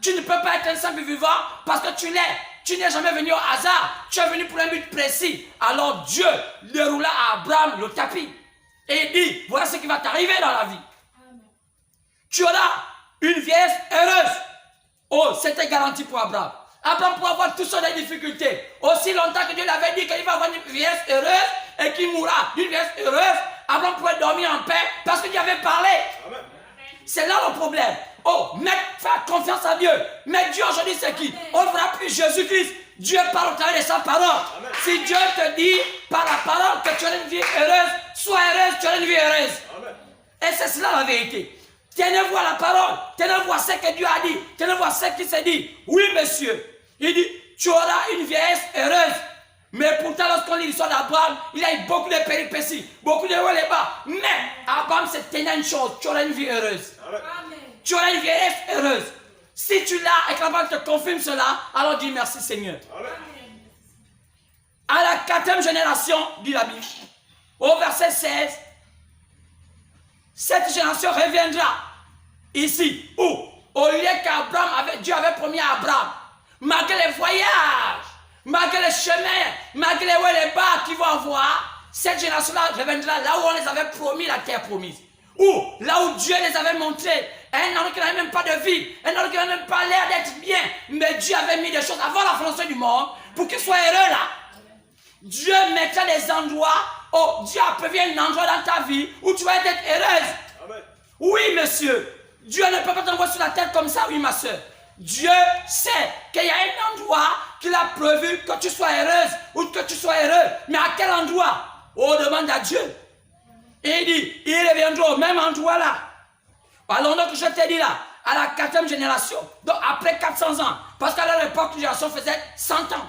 S1: Tu ne peux pas être un simple vivant parce que tu l'es. Tu n'es jamais venu au hasard. Tu es venu pour un but précis. Alors Dieu déroula à Abraham le tapis. Et il dit, voilà ce qui va t'arriver dans la vie. Amen. Tu auras une vieillesse heureuse. Oh, c'était garanti pour Abraham. Abraham pourra avoir toutes sortes de difficultés. Aussi longtemps que Dieu l'avait dit qu'il va avoir une vieillesse heureuse et qu'il mourra d'une vieillesse heureuse, Abraham pourrait dormir en paix parce que Dieu avait parlé. Amen. C'est là le problème. Oh, faire confiance à Dieu. Mais Dieu aujourd'hui c'est qui? On ne verra plus Jésus-Christ. Dieu parle au travers de sa parole. Amen. Si Dieu te dit par la parole que tu as une vie heureuse, sois heureuse, tu as une vie heureuse. Amen. Et c'est cela la vérité. Tenez-vous à la parole, tenez-vous à ce que Dieu a dit, tenez-vous à ce qui s'est dit. Oui, monsieur. Il dit, tu auras une vieillesse heureuse. Mais pourtant, lorsqu'on lit l'histoire d'Abraham, il a eu beaucoup de péripéties, beaucoup de hauts et bas. Mais Abraham s'est tenu à une chose, tu auras une vie heureuse. Amen. Tu auras une vieillesse heureuse. Si tu l'as et que Abraham te confirme cela, alors dis merci Seigneur. Amen. À la 4e génération, dit la Bible, au verset 16, cette génération reviendra ici, où au lieu Dieu avait promis à Abraham, malgré les voyages, malgré les chemins, malgré les hauts et les bas qu'ils vont avoir, cette génération-là reviendra là où on les avait promis la terre promise. Ou là où Dieu les avait montré, un endroit qui n'avait même pas de vie, un endroit qui n'avait même pas l'air d'être bien, mais Dieu avait mis des choses avant la fondation du monde pour qu'ils soient heureux là. Dieu mettra des endroits, oh Dieu a prévu un endroit dans ta vie où tu vas être heureuse. Amen. Oui, monsieur. Dieu ne peut pas t'envoyer sur la terre comme ça, oui, ma soeur. Dieu sait qu'il y a un endroit qu'il a prévu que tu sois heureuse ou que tu sois heureux. Mais à quel endroit? Oh, demande à Dieu. Et il dit, ils reviendront au même endroit là. Alors donc je t'ai dit là, à la 4e génération, donc après 400 ans, parce qu'à leur époque, une génération faisait 100 ans.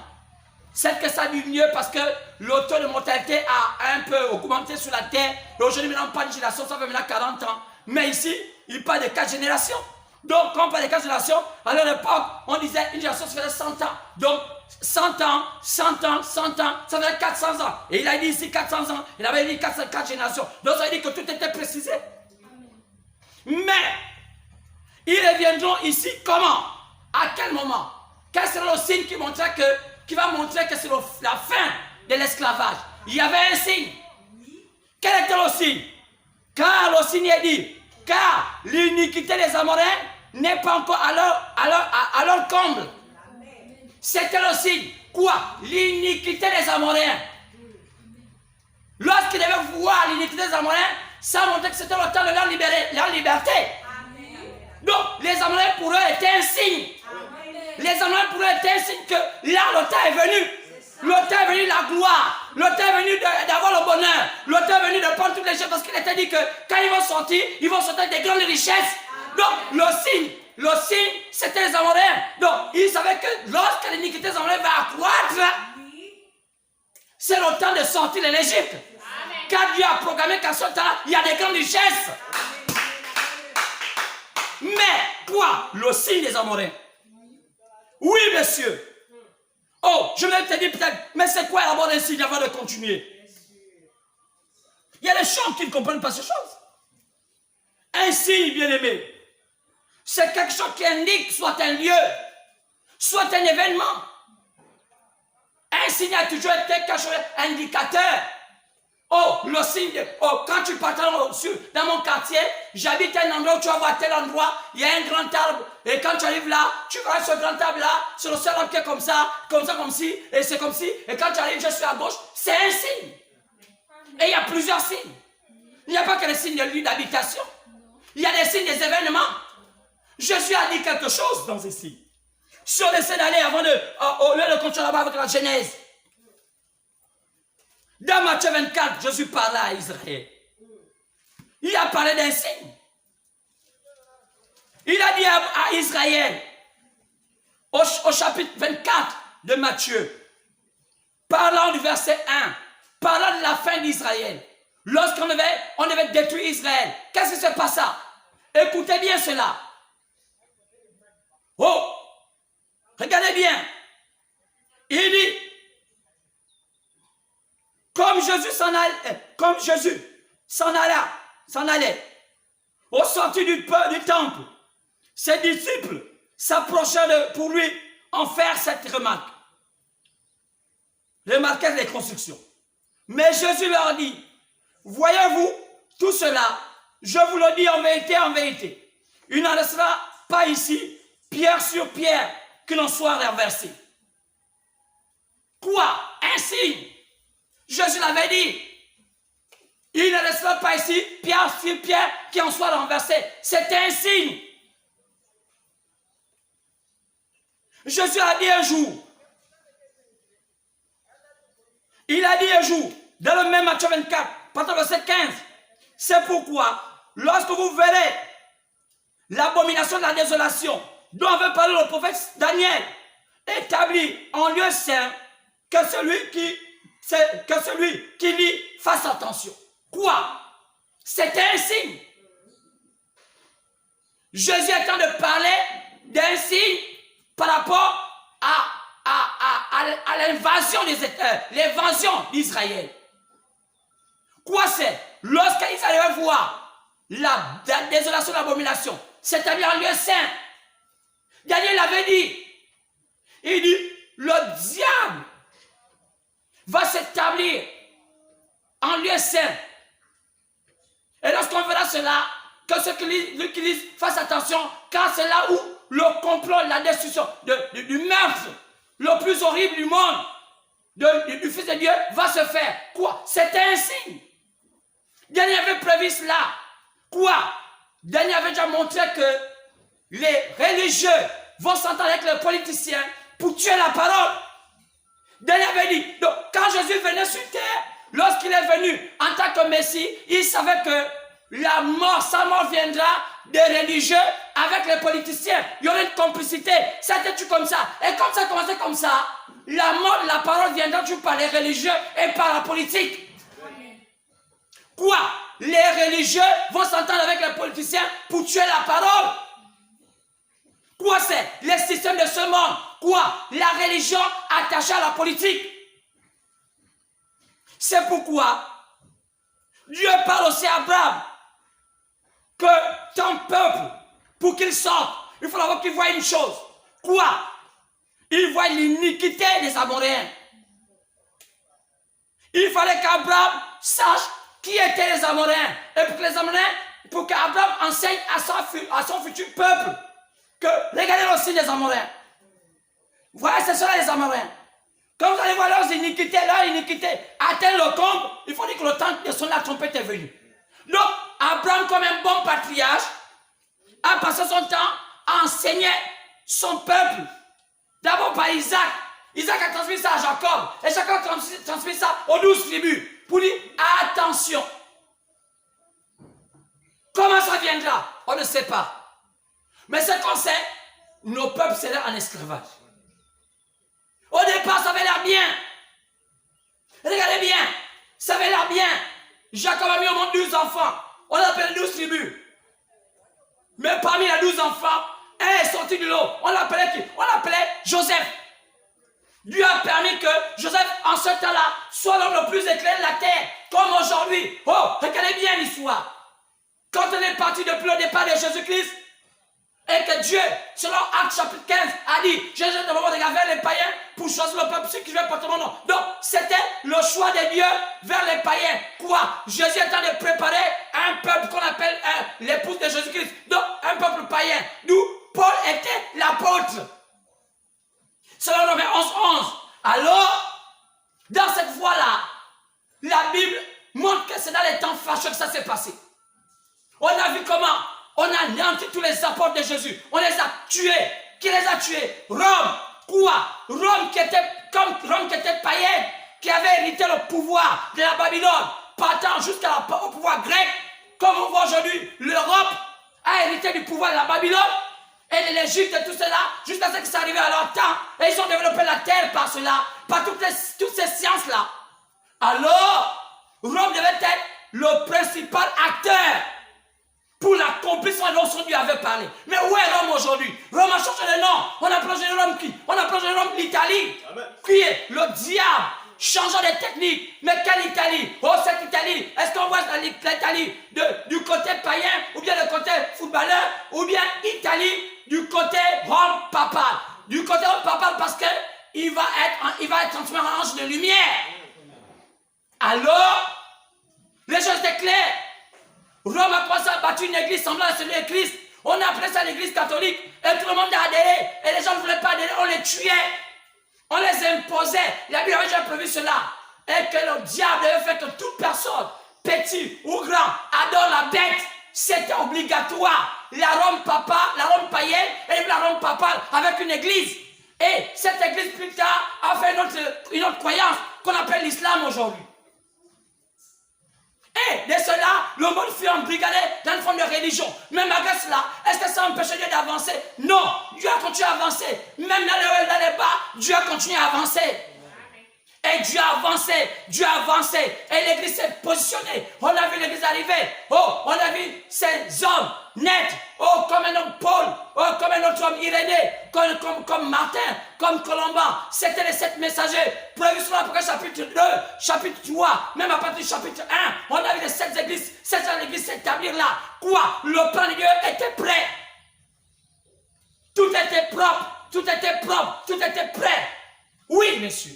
S1: C'est que ça diminue parce que le taux de mortalité a un peu augmenté sur la terre. Et aujourd'hui, maintenant, pas de génération, ça fait maintenant 40 ans. Mais ici, il parle de 4 générations. Donc, quand on parle de 4 générations, à leur époque, on disait une génération, ça faisait 100 ans. Donc, 100 ans, 100 ans, 100 ans, ça faisait 400 ans. Et il a dit ici 400 ans, il avait dit 4 générations. Donc, ça veut dire que tout était précisé. Mais, ils reviendront ici comment? À quel moment? Quel sera le signe qui va montrer que c'est la fin de l'esclavage? Il y avait un signe. Quel était le signe? Car le signe est dit, car l'iniquité des Amoréens n'est pas encore à leur comble. C'était le signe. Quoi? L'iniquité des Amoréens. Lorsqu'ils devaient voir l'iniquité des Amoréens, ça montrait que c'était le temps de leur liberté. Donc, les Amoréens pour eux étaient un signe. Les Amoréens pour eux étaient un signe que là, le temps est venu. Le temps est venu de la gloire. Le temps est venu d'avoir le bonheur. Le temps est venu de prendre toutes les choses. Parce qu'il était dit que quand ils vont sortir avec des grandes richesses. Donc, le signe, c'était les Amoréens. Donc, ils savaient que lorsque l'iniquité des Amoréens va accroître, c'est le temps de sortir de l'Égypte. Car Dieu a programmé qu'à ce temps-là, il y a des grandes richesses. Mais, quoi? Le signe des Amoréens. Oui, monsieur. Oh, je vais te dire peut-être, mais c'est quoi d'abord un signe avant de continuer? Il y a des gens qui ne comprennent pas ces choses. Un signe, bien-aimé, c'est quelque chose qui indique soit un lieu, soit un événement. Un signe a toujours été quelque chose indicateur. Oh, le signe, quand tu partes dans mon quartier, j'habite à un endroit où tu vas voir tel endroit, il y a un grand arbre, et quand tu arrives là, tu vois ce grand arbre là, c'est le seul arbre qui est comme ça, comme ci, et c'est comme ci, et quand tu arrives, je suis à gauche, c'est un signe. Et il y a plusieurs signes. Il n'y a pas que les signes de lieu d'habitation. Il y a des signes des événements. Jésus a dit quelque chose dans ces signes. Si on essaie d'aller au lieu de continuer là-bas avec la Genèse, dans Matthieu 24, Jésus parlait à Israël. Il a parlé d'un signe. Il a dit à Israël, au chapitre 24 de Matthieu, parlant du verset 1, parlant de la fin d'Israël, lorsqu'on devait détruire Israël, qu'est-ce qui se passa? Écoutez bien cela. Oh, regardez bien. Il dit, comme Jésus s'en allait, au sortir du temple, ses disciples s'approchèrent pour lui en faire cette remarque. Remarquez les constructions. Mais Jésus leur dit, voyez-vous tout cela, je vous le dis en vérité, il n'en restera pas ici, pierre sur pierre, que l'on soit renversé. Quoi? Un signe. Jésus l'avait dit. Il ne restera pas ici, pierre sur pierre, qui en soit renversé. C'était un signe. Jésus a dit un jour. Il a dit un jour, dans le même Matthieu 24, partant verset 15. C'est pourquoi, lorsque vous verrez l'abomination de la désolation, dont avait parlé le prophète Daniel, établi en lieu saint, que celui qui lit fasse attention. Quoi? C'était un signe. Jésus est en train de parler d'un signe par rapport à l'invasion d'Israël. Quoi c'est? Lorsqu'ils allaient voir la désolation de l'abomination, c'est-à-dire en lieu saint, Daniel avait dit, il dit, le diable va s'établir en lieu saint. Et lorsqu'on verra cela, que ceux qui lisent fassent attention, car c'est là où le complot, la destruction du meurtre, le plus horrible du monde, du Fils de Dieu, va se faire. Quoi? C'était un signe. Daniel avait prévu cela. Quoi? Daniel avait déjà montré que les religieux vont s'entendre avec les politiciens pour tuer la parole. Daniel avait dit, donc quand Jésus venait sur terre, lorsqu'il est venu en tant que Messie, il savait que la mort, sa mort viendra des religieux avec les politiciens. Il y aurait une complicité. C'était tout comme ça. Et comme ça commençait comme ça, la mort de la parole viendra toujours par les religieux et par la politique. Quoi? Les religieux vont s'entendre avec les politiciens pour tuer la parole. Quoi c'est? Les systèmes de ce monde. Quoi? La religion attachée à la politique. C'est pourquoi Dieu parle aussi à Abraham que ton peuple, pour qu'il sorte, il faut d'abord qu'il voie une chose. Quoi? Il voit l'iniquité des Amoréens. Il fallait qu'Abraham sache qui étaient les Amoréens. Et pour que les Amoréens, pour qu'Abraham enseigne à son futur peuple que regardez le signe des Amoréens. Voilà, ce sont les Amoréens. Quand vous allez voir leur iniquité atteint le comble, il faut dire que le temps de son la trompette est venu. Donc, Abraham, comme un bon patriarche, a passé son temps à enseigner son peuple. D'abord par Isaac. Isaac a transmis ça à Jacob. Et Jacob a transmis ça aux 12 tribus. Pour dire, attention. Comment ça viendra? On ne sait pas. Mais ce qu'on sait, nos peuples seraient en esclavage. Au départ, ça avait l'air bien. Regardez bien. Ça avait l'air bien. Jacob a mis au monde 12 enfants. On l'appelle 12 tribus. Mais parmi les 12 enfants, un est sorti de l'eau. On l'appelait qui? On l'appelait Joseph. Dieu a permis que Joseph, en ce temps-là, soit l'homme le plus éclairé de la terre, comme aujourd'hui. Oh, regardez bien l'histoire. Quand on est parti depuis le départ de Jésus-Christ, et que Dieu, selon Actes chapitre 15, a dit, je jette de moment vers les païens pour choisir le peuple, ceux qui veulent porter mon nom. Donc, c'était le choix de Dieu vers les païens. Quoi? Jésus est en train de préparer un peuple qu'on appelle l'épouse de Jésus-Christ. Donc, un peuple païen. D'où Paul était l'apôtre. Selon Romains 11:11. Alors, dans cette voie-là, la Bible montre que c'est dans les temps fâcheux que ça s'est passé. On a vu comment on a anéanti tous les apôtres de Jésus. On les a tués. Qui les a tués? Rome. Quoi? Rome qui était païenne, qui avait hérité le pouvoir de la Babylone, partant jusqu'au pouvoir grec. Comme on voit aujourd'hui, l'Europe a hérité du pouvoir de la Babylone et de l'Égypte et tout cela, jusqu'à ce que ça arrive à leur temps. Et ils ont développé la terre par cela, par toutes ces sciences-là. Alors, Rome devait être le principal acteur pour l'accomplissement dont son Dieu avait parlé. Mais où est Rome aujourd'hui? Rome a changé de nom. On a plongé Rome qui? On a plongé Rome l'Italie. Qui est le diable, changeant des techniques. Mais quelle Italie? Oh, cette Italie, est-ce qu'on voit l'Italie du côté païen, ou bien le côté footballeur, ou bien Italie du côté Rome papal? Du côté Rome papal parce que il va être transformé en ange de lumière. Alors, les choses étaient claires. Rome a commencé à bâtir une église semblable à celle de Christ. On appelait ça l'église catholique. Et tout le monde a adhéré. Et les gens ne voulaient pas adhérer. On les tuait. On les imposait. La Bible avait déjà prévu cela. Et que le diable avait fait que toute personne, petit ou grand, adore la bête. C'était obligatoire. La Rome païenne et la Rome papale avec une église. Et cette église plus tard a fait une autre croyance qu'on appelle l'islam aujourd'hui. Et de cela, le monde fut embrigadé dans une forme de religion. Mais malgré cela, est-ce que ça empêche Dieu d'avancer? Non, Dieu a continué à avancer. Même dans les bas, Dieu a continué à avancer. Et Dieu a avancé. Et l'église s'est positionnée. On a vu l'église arriver. Oh, on a vu ces hommes naître. Oh, comme un homme Paul. Oh, comme un autre homme Irénée. Comme Martin. Comme Colomban. C'était les 7 messagers. Prévu sur l'Apocalypse chapitre 2, chapitre 3. Même à partir du chapitre 1. On a vu les 7 églises. 7 églises s'établir là. Quoi? Le plan de Dieu était prêt. Tout était propre. Tout était prêt. Oui, monsieur.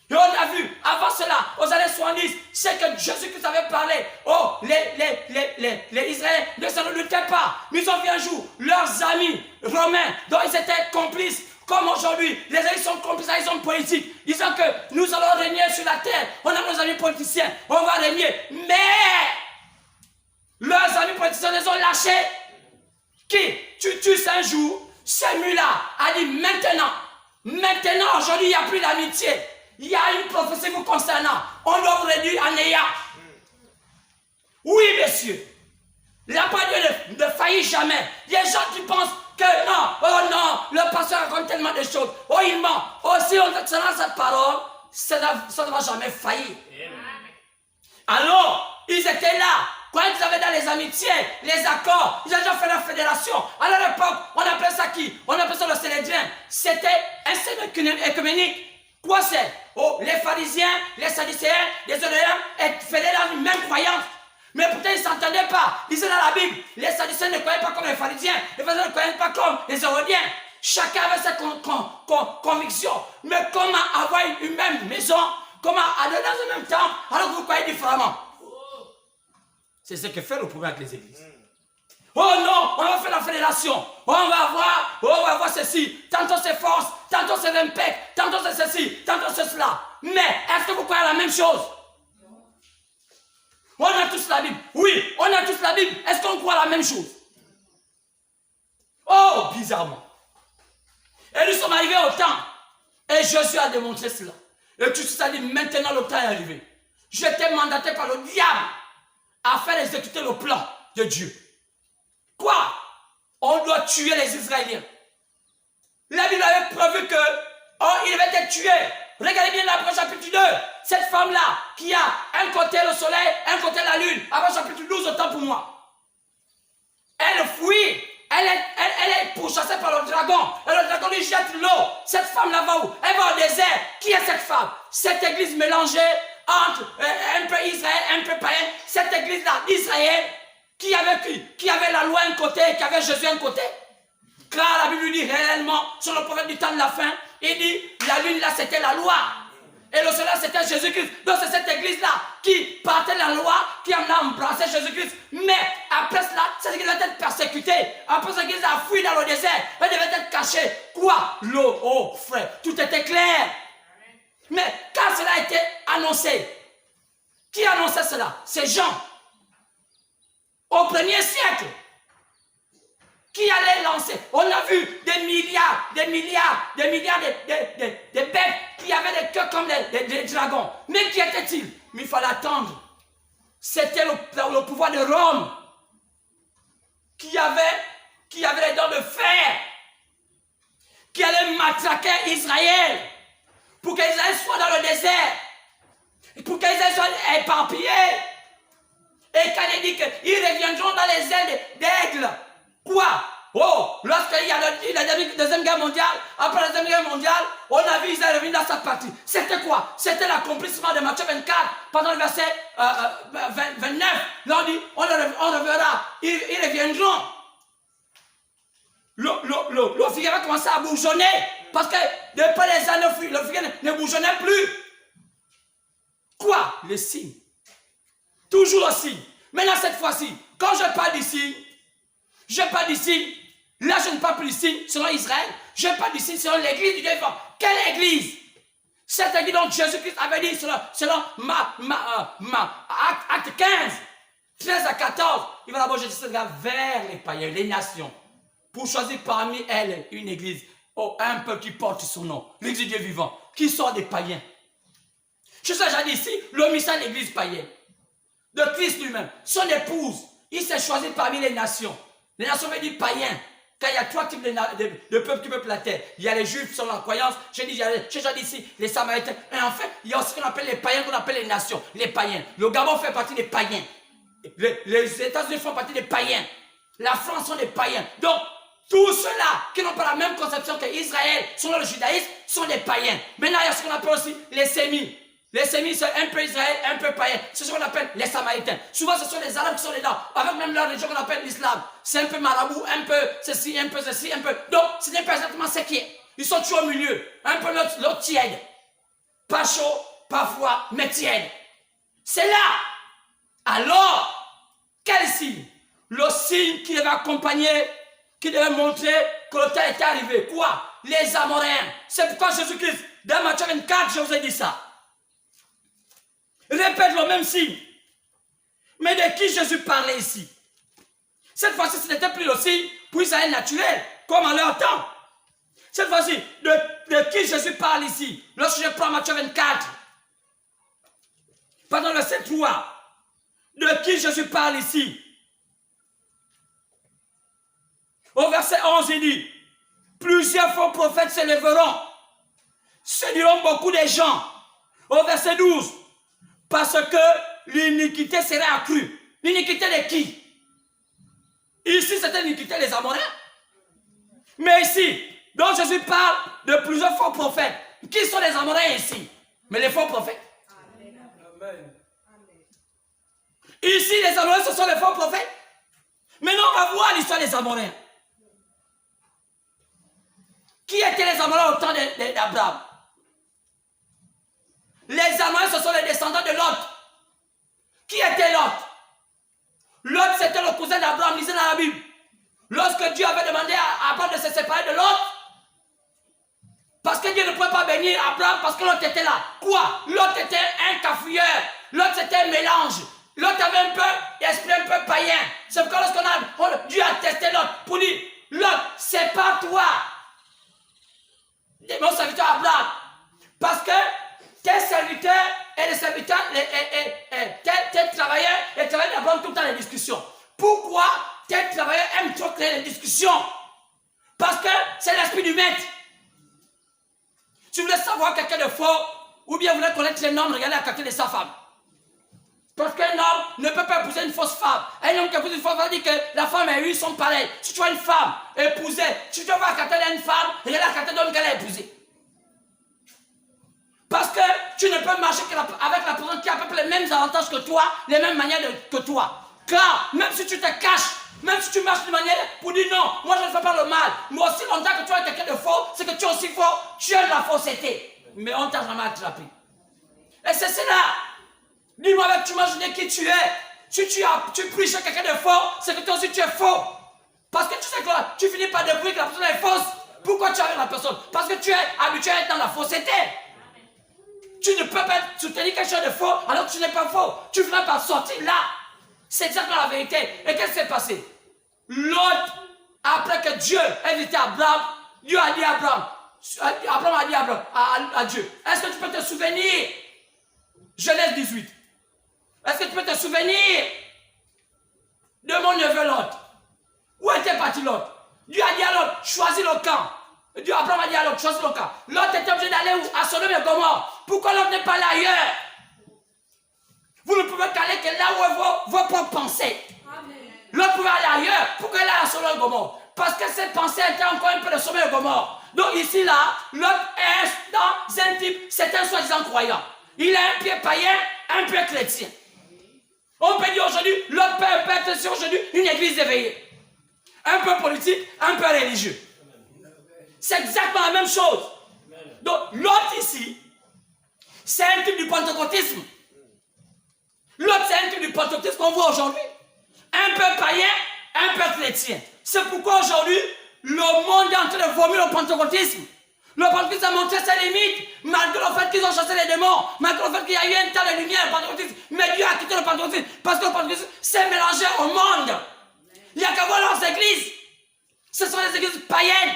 S1: Et on a vu, avant cela, aux années 70, c'est que Jésus-Christ avait parlé. Oh, les Israéliens ne s'en doutaient pas. Mais ils ont vu un jour leurs amis romains, dont ils étaient complices, comme aujourd'hui, les amis sont complices à les hommes politiques, disant que nous allons régner sur la terre. On a nos amis politiciens, on va régner. Mais leurs amis politiciens les ont marché. Qui tu tues un jour, celui-là a dit maintenant, aujourd'hui il n'y a plus d'amitié. Il y a une prophétie vous concernant. On doit vous réduire en néant. Oui, messieurs. La parole de Dieu ne faillit jamais. Il y a des gens qui pensent que non, oh non, le pasteur raconte tellement de choses. Oh, il ment. Oh, si on tient cette parole, ça ne va jamais faillir. Alors, ils étaient là. Quand ils avaient dans les amitiés, les accords, ils avaient déjà fait la fédération. Alors à l'époque, on appelait ça qui? On appelait ça le Sénédrien. C'était un séminaire écuménique. Quoi c'est? Oh, les pharisiens, les sadducéens, les Héréens étaient fédérés dans une même croyance. Mais pourtant, ils ne s'entendaient pas. Ils disaient dans la Bible, les sadducéens ne croyaient pas comme les pharisiens. Les pharisiens ne croyaient pas comme les Hérodiens. Chacun avait sa conviction. Mais comment avoir une même maison? Comment aller dans un même temple alors que vous croyez différemment? C'est ce que fait le problème avec les églises. Oh non, on va faire la fédération. On va voir ceci. Tantôt c'est force, tantôt c'est l'impec, tantôt c'est ceci, tantôt c'est cela. Mais est-ce que vous croyez la même chose? On a tous la Bible. Oui, on a tous la Bible. Est-ce qu'on croit la même chose? Oh, bizarrement. Et nous sommes arrivés au temps. Et Jésus a démontré cela. Et tu sais, dit maintenant le temps est arrivé. J'étais mandaté par le diable à faire exécuter le plan de Dieu. Quoi? On doit tuer les Israéliens. La Bible avait prévu que il devait être tué. Regardez bien l'Hébreux chapitre 2. Cette femme-là, qui a un côté le soleil, un côté la lune. Après chapitre 12, autant pour moi. Elle fuit. Elle est pourchassée par le dragon. Et le dragon lui jette l'eau. Cette femme-là va où? Elle va au désert. Qui est cette femme? Cette église mélangée entre un peu Israël, un peu païen. Cette église-là d'Israël, qui avait la loi un côté, qui avait Jésus un côté. Car la Bible dit réellement, sur le prophète du temps de la fin, il dit, la lune là c'était la loi. Et le soleil c'était Jésus-Christ. Donc c'est cette église-là qui partait de la loi, qui a embrassé Jésus-Christ. Mais après cela, cette église devait être persécutée. Après cette église a fui dans le désert. Elle devait être cachée. Quoi? L'eau, oh frère, tout était clair. Mais quand cela a été annoncé, qui annonçait cela? C'est Jean. Au 1er siècle. Qui allait lancer? On a vu des milliards de bêtes qui avaient des queues comme des dragons. Mais qui étaient-ils? Mais il fallait attendre. C'était le pouvoir de Rome qui avait les dents de fer, qui allait matraquer Israël pour qu'Israël soit dans le désert, et pour qu'Israël soit éparpillé. Et quand il dit qu'ils reviendront dans les ailes d'aigle. Quoi? Oh, lorsqu'il y a la Deuxième Guerre mondiale, après la Deuxième Guerre mondiale, on a vu Israël revenir dans cette partie. C'était quoi? C'était l'accomplissement de Matthieu 24, pendant le verset 29. Là on dit, on reverra, ils reviendront. Le figuier va commencer à bourgeonner, parce que depuis les années, le figuier ne bourgeonnait plus. Quoi? Le signe. Toujours le signe. Maintenant cette fois-ci, quand je parle d'ici, je parle d'ici, là je ne parle plus d'ici selon Israël, je parle d'ici selon l'église du Dieu vivant. Quelle église? Cette église dont Jésus-Christ avait dit selon Acte 15, 13 à 14, il va d'abord jeter ce gars vers les païens, les nations, pour choisir parmi elles une église, un peuple qui porte son nom, l'église du Dieu vivant, qui sort des païens. Je sais déjà dit ici, l'homme de l'église païenne, de Christ lui-même, son épouse, il s'est choisi parmi les nations. Les nations veut dire païens. Car il y a trois types de peuples qui peuplent la terre. Il y a les juifs selon la croyance. J'ai déjà dit ici, les samaritains. Et enfin, il y a aussi ce qu'on appelle les païens, qu'on appelle les nations. Les païens. Le Gabon fait partie des païens. Les États-Unis font partie des païens. La France sont des païens. Donc, tous ceux-là qui n'ont pas la même conception qu'Israël, selon le judaïsme, sont des païens. Maintenant, il y a ce qu'on appelle aussi les sémites. Les sémites, c'est un peu Israël, un peu païen. C'est ce qu'on appelle les Samaritains. Souvent, ce sont les Arabes qui sont dedans. Avec même leur religion qu'on appelle l'islam. C'est un peu marabout, un peu ceci, un peu ceci, un peu. Donc, ce n'est pas exactement ce qui est. Ils sont toujours au milieu. Un peu l'autre tiède. Pas chaud, pas froid, mais tiède. C'est là. Alors, quel signe? Le signe qui devait accompagner, qui devait montrer que le temps était arrivé. Quoi? Les Amoréens. C'est pourquoi Jésus-Christ, dans Matthieu 24, je vous ai dit ça. Répète le même signe. Mais de qui Jésus parlait ici? Cette fois-ci, ce n'était plus aussi pour Israël naturel, comme en leur temps. Cette fois-ci, de qui Jésus parle ici? Lorsque je prends Matthieu 24, pardon, le verset 3, de qui Jésus parle ici? Au verset 11, il dit, plusieurs faux prophètes se lèveront, se diront beaucoup de gens. Au verset 12, parce que l'iniquité sera accrue. L'iniquité de qui? Ici, c'était l'iniquité des Amoréens. Mais ici, donc Jésus parle de plusieurs faux prophètes. Qui sont les Amoréens ici? Mais les faux prophètes. Amen. Ici, les Amoréens, ce sont les faux prophètes. Maintenant, on va voir l'histoire des Amoréens. Qui étaient les Amoréens au temps d'Abraham? Les Amoréens, ce sont les descendants de Lot. Qui était Lot? Lot, c'était le cousin d'Abraham, lisez dans la Bible. Lorsque Dieu avait demandé à Abraham de se séparer de Lot, parce que Dieu ne pouvait pas bénir Abraham parce que Lot était là. Quoi? Lot était un cafouilleur. Lot c'était un mélange. Lot avait un peu d'esprit un peu païen. C'est pourquoi Dieu a testé Lot pour dire, Lot, sépare-toi de mon serviteur Abraham. Parce que tes serviteurs et les serviteurs, tes travailleurs et les travailleurs d'Abraham tout le temps les discussions. Pourquoi tes travailleurs aiment trop créer les discussions? Parce que c'est l'esprit du maître. Si vous voulez savoir quelqu'un de faux, ou bien vous voulez connaître les normes, regardez la qualité de sa femme. Parce qu'un homme ne peut pas épouser une fausse femme. Un homme qui épouse une fausse femme dit que la femme et lui sont pareils. Si tu vois une femme épousée, si tu vois la qualité d'une femme, regarde la qualité d'homme qu'elle a épousé. Parce que tu ne peux marcher avec la personne qui a à peu près les mêmes avantages que toi, les mêmes manières que toi. Car même si tu te caches, même si tu marches de manière pour dire non, moi je ne fais pas le mal, mais aussi longtemps que tu es quelqu'un de faux, c'est que tu es aussi faux, tu es de la fausseté. Mais on ne t'a jamais attrapé. Et c'est cela. Dis-moi avec tu imagines qui tu es. Si tu pries chez quelqu'un de faux, c'est que toi aussi tu es faux. Parce que tu sais quoi, tu finis par découvrir que la personne est fausse. Pourquoi tu es avec la personne? Parce que tu es habitué à être dans la fausseté. Tu ne peux pas soutenir quelque chose de faux alors que tu n'es pas faux. Tu finis par sortir là. C'est exactement la vérité. Et qu'est-ce qui s'est passé? L'autre, après que Dieu a invité Abraham, Dieu a dit à Abraham, Abraham a dit à Dieu, est-ce que tu peux te souvenir? Genèse 18. Est-ce que tu peux te souvenir de mon neveu Lot? Où était parti Lot? Dieu a dit à Lot, choisis le camp. Dieu, Abraham a dit à Lot, choisis le camp. Lot était obligé d'aller où? À Sodome et Gomorrhe. Pourquoi Lot n'est pas là ailleurs? Vous ne pouvez qu'aller que là où est vos propres pensées. L'autre pouvait aller ailleurs. Pourquoi il est à Sodome et Gomorrhe? Parce que cette pensée était encore un peu de Sodome et Gomorrhe. Donc ici, là, l'autre est dans un type, c'est un soi-disant croyant. Il a un pied païen, un pied chrétien. On peut dire aujourd'hui, l'autre peut être sur aujourd'hui une église éveillée. Un peu politique, un peu religieux. C'est exactement la même chose. Donc l'autre ici, c'est un type du pentecôtisme. L'autre, c'est un type du pentecôtisme qu'on voit aujourd'hui. Un peu païen, un peu chrétien. C'est pourquoi aujourd'hui, le monde est en train de vomir le pentecôtisme. Le pentecôtisme a montré ses limites, malgré le fait qu'ils ont chassé les démons, malgré le fait qu'il y a eu un tas de lumière au pentecôtisme. Mais Dieu a quitté le pentecôtisme parce que le pentecôtisme s'est mélangé au monde. Il n'y a qu'à voir leurs églises. Ce sont des églises païennes.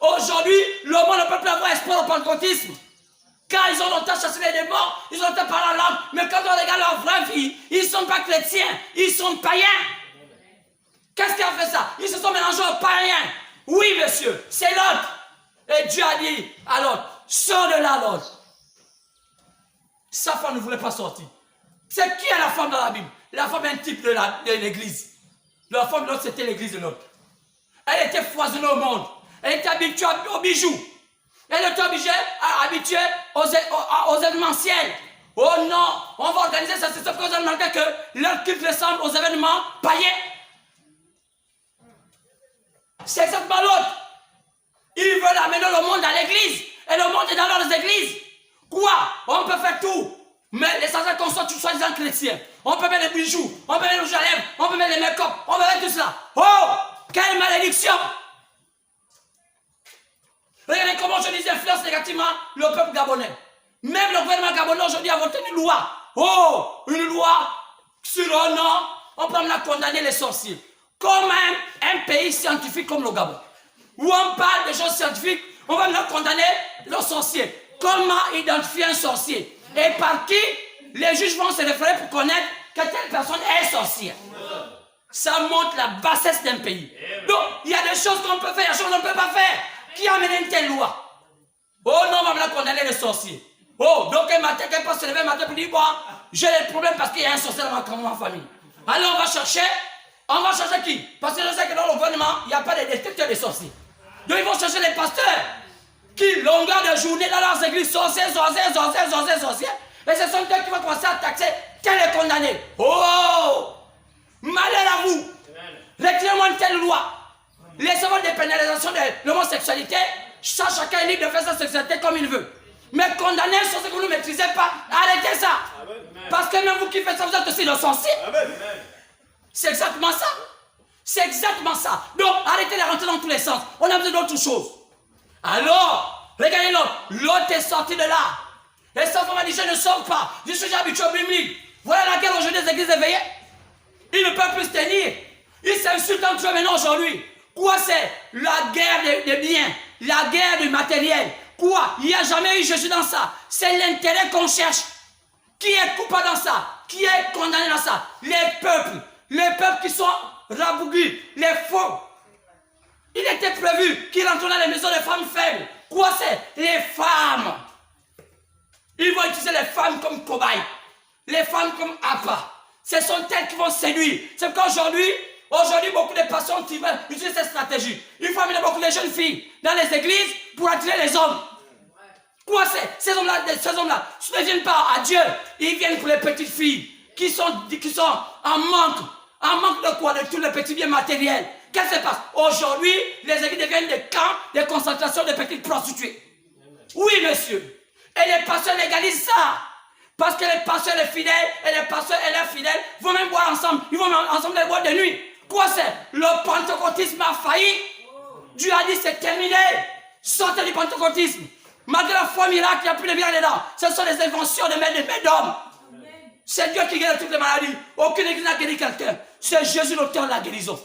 S1: Aujourd'hui, le monde ne peut plus avoir espoir au pentecôtisme. Car ils ont longtemps chassé les démons, ils ont longtemps parlé en langue, mais quand on regarde leur vraie vie, ils ne sont pas chrétiens, ils sont païens. Qu'est-ce qui a fait ça? Ils se sont mélangés aux païens. Oui, monsieur, c'est l'autre. Et Dieu a dit à l'autre, sors de là, l'autre. Sa femme ne voulait pas sortir. C'est qui est la femme dans la Bible? La femme est un type de l'église. La femme de l'autre, c'était l'église de l'autre. Elle était foisonnée au monde. Elle était habituée aux bijoux. Elle était habituée aux événementiels. Oh non, on va organiser ça, c'est ça qu'on a demandé que leur culte ressemble aux événements païens. C'est exactement l'autre. Ils veulent amener le monde dans l'église. Et le monde est dans leurs églises. Quoi? On peut faire tout. Mais l'essentiel qu'on soit tous soi-disant chrétiens. On peut mettre les bijoux, on peut mettre le rouge à lèvres, on peut mettre les make-up, on peut mettre tout cela. Oh! Quelle malédiction! Regardez comment je dis influence négativement le peuple gabonais. Même le gouvernement gabonais aujourd'hui a voté une loi. Oh! Une loi sur un an, on peut même condamner les sorciers. Comme un pays scientifique comme le Gabon, où on parle des choses scientifiques, on va leur condamner le sorcier. Comment identifier un sorcier? Et par qui les juges vont se référer pour connaître que telle personne est sorcière? Ça montre la bassesse d'un pays. Donc, il y a des choses qu'on peut faire, il y a des choses qu'on ne peut pas faire. Qui a amené une telle loi? Oh non, on va condamner les sorciers. Oh, donc un matin, quelqu'un peut se lever un matin pour dire, bon, j'ai des problèmes parce qu'il y a un sorcier dans ma famille. Alors on va chercher qui? Parce que je sais que dans le gouvernement, il n'y a pas de détecteurs de sorciers. Donc ils vont chercher les pasteurs qui, longueur de journée dans leurs églises, sorciers. Et ce sont eux qui vont commencer à taxer tel est condamné. Oh! Malheur à vous! Retirez-moi une telle loi. Laissez-moi des pénalisations de l'homosexualité. Chacun est libre de faire sa sexualité comme il veut. Mais condamner sur ce que vous ne maîtrisez pas, arrêtez ça. Parce que même vous qui faites ça, vous êtes aussi le sorcier. C'est exactement ça. C'est exactement ça. Donc, arrêtez de rentrer dans tous les sens. On a besoin d'autre chose. Alors, regardez l'autre. L'autre est sorti de là. Et sa femme a dit, je ne sors pas. Je suis habitué au biblique. Voilà laquelle aujourd'hui les églises éveillées. Ils ne peuvent plus se tenir. Ils s'insultent entre eux maintenant aujourd'hui. Quoi c'est? La guerre des biens. La guerre du matériel. Quoi? Il n'y a jamais eu Jésus dans ça. C'est l'intérêt qu'on cherche. Qui est coupable dans ça? Qui est condamné dans ça? Les peuples. Les peuples qui sont rabougus. Les faux. Il était prévu qu'ils rentrent dans les maisons des femmes faibles. Quoi c'est? Les femmes. Ils vont utiliser les femmes comme cobayes. Les femmes comme appâts. Ce sont elles qui vont séduire. C'est qu'aujourd'hui, beaucoup de personnes qui veulent utiliser cette stratégie. Il faut amener beaucoup de jeunes filles dans les églises pour attirer les hommes. Quoi c'est? Ces hommes-là ne viennent pas à Dieu. Ils viennent pour les petites filles qui sont en manque. En manque de quoi? De tous les petits biens matériels. Qu'est-ce qui se passe? Aujourd'hui, les églises deviennent des camps de concentration de petites prostituées. Oui, monsieur. Et les pasteurs légalisent ça. Parce que les pasteurs, les fidèles, et les pasteurs et les fidèles vont même boire ensemble. Ils vont ensemble les boire de nuit. Quoi c'est? Le pentecôtisme a failli. Dieu a dit c'est terminé. Sortez du pentecôtisme. Malgré la foi miracle, il n'y a plus de miracle dedans. Ce sont les inventions de mains d'hommes. C'est Dieu qui guérit toutes les maladies. Aucune église n'a guéri quelqu'un. C'est Jésus l'auteur de la guérison.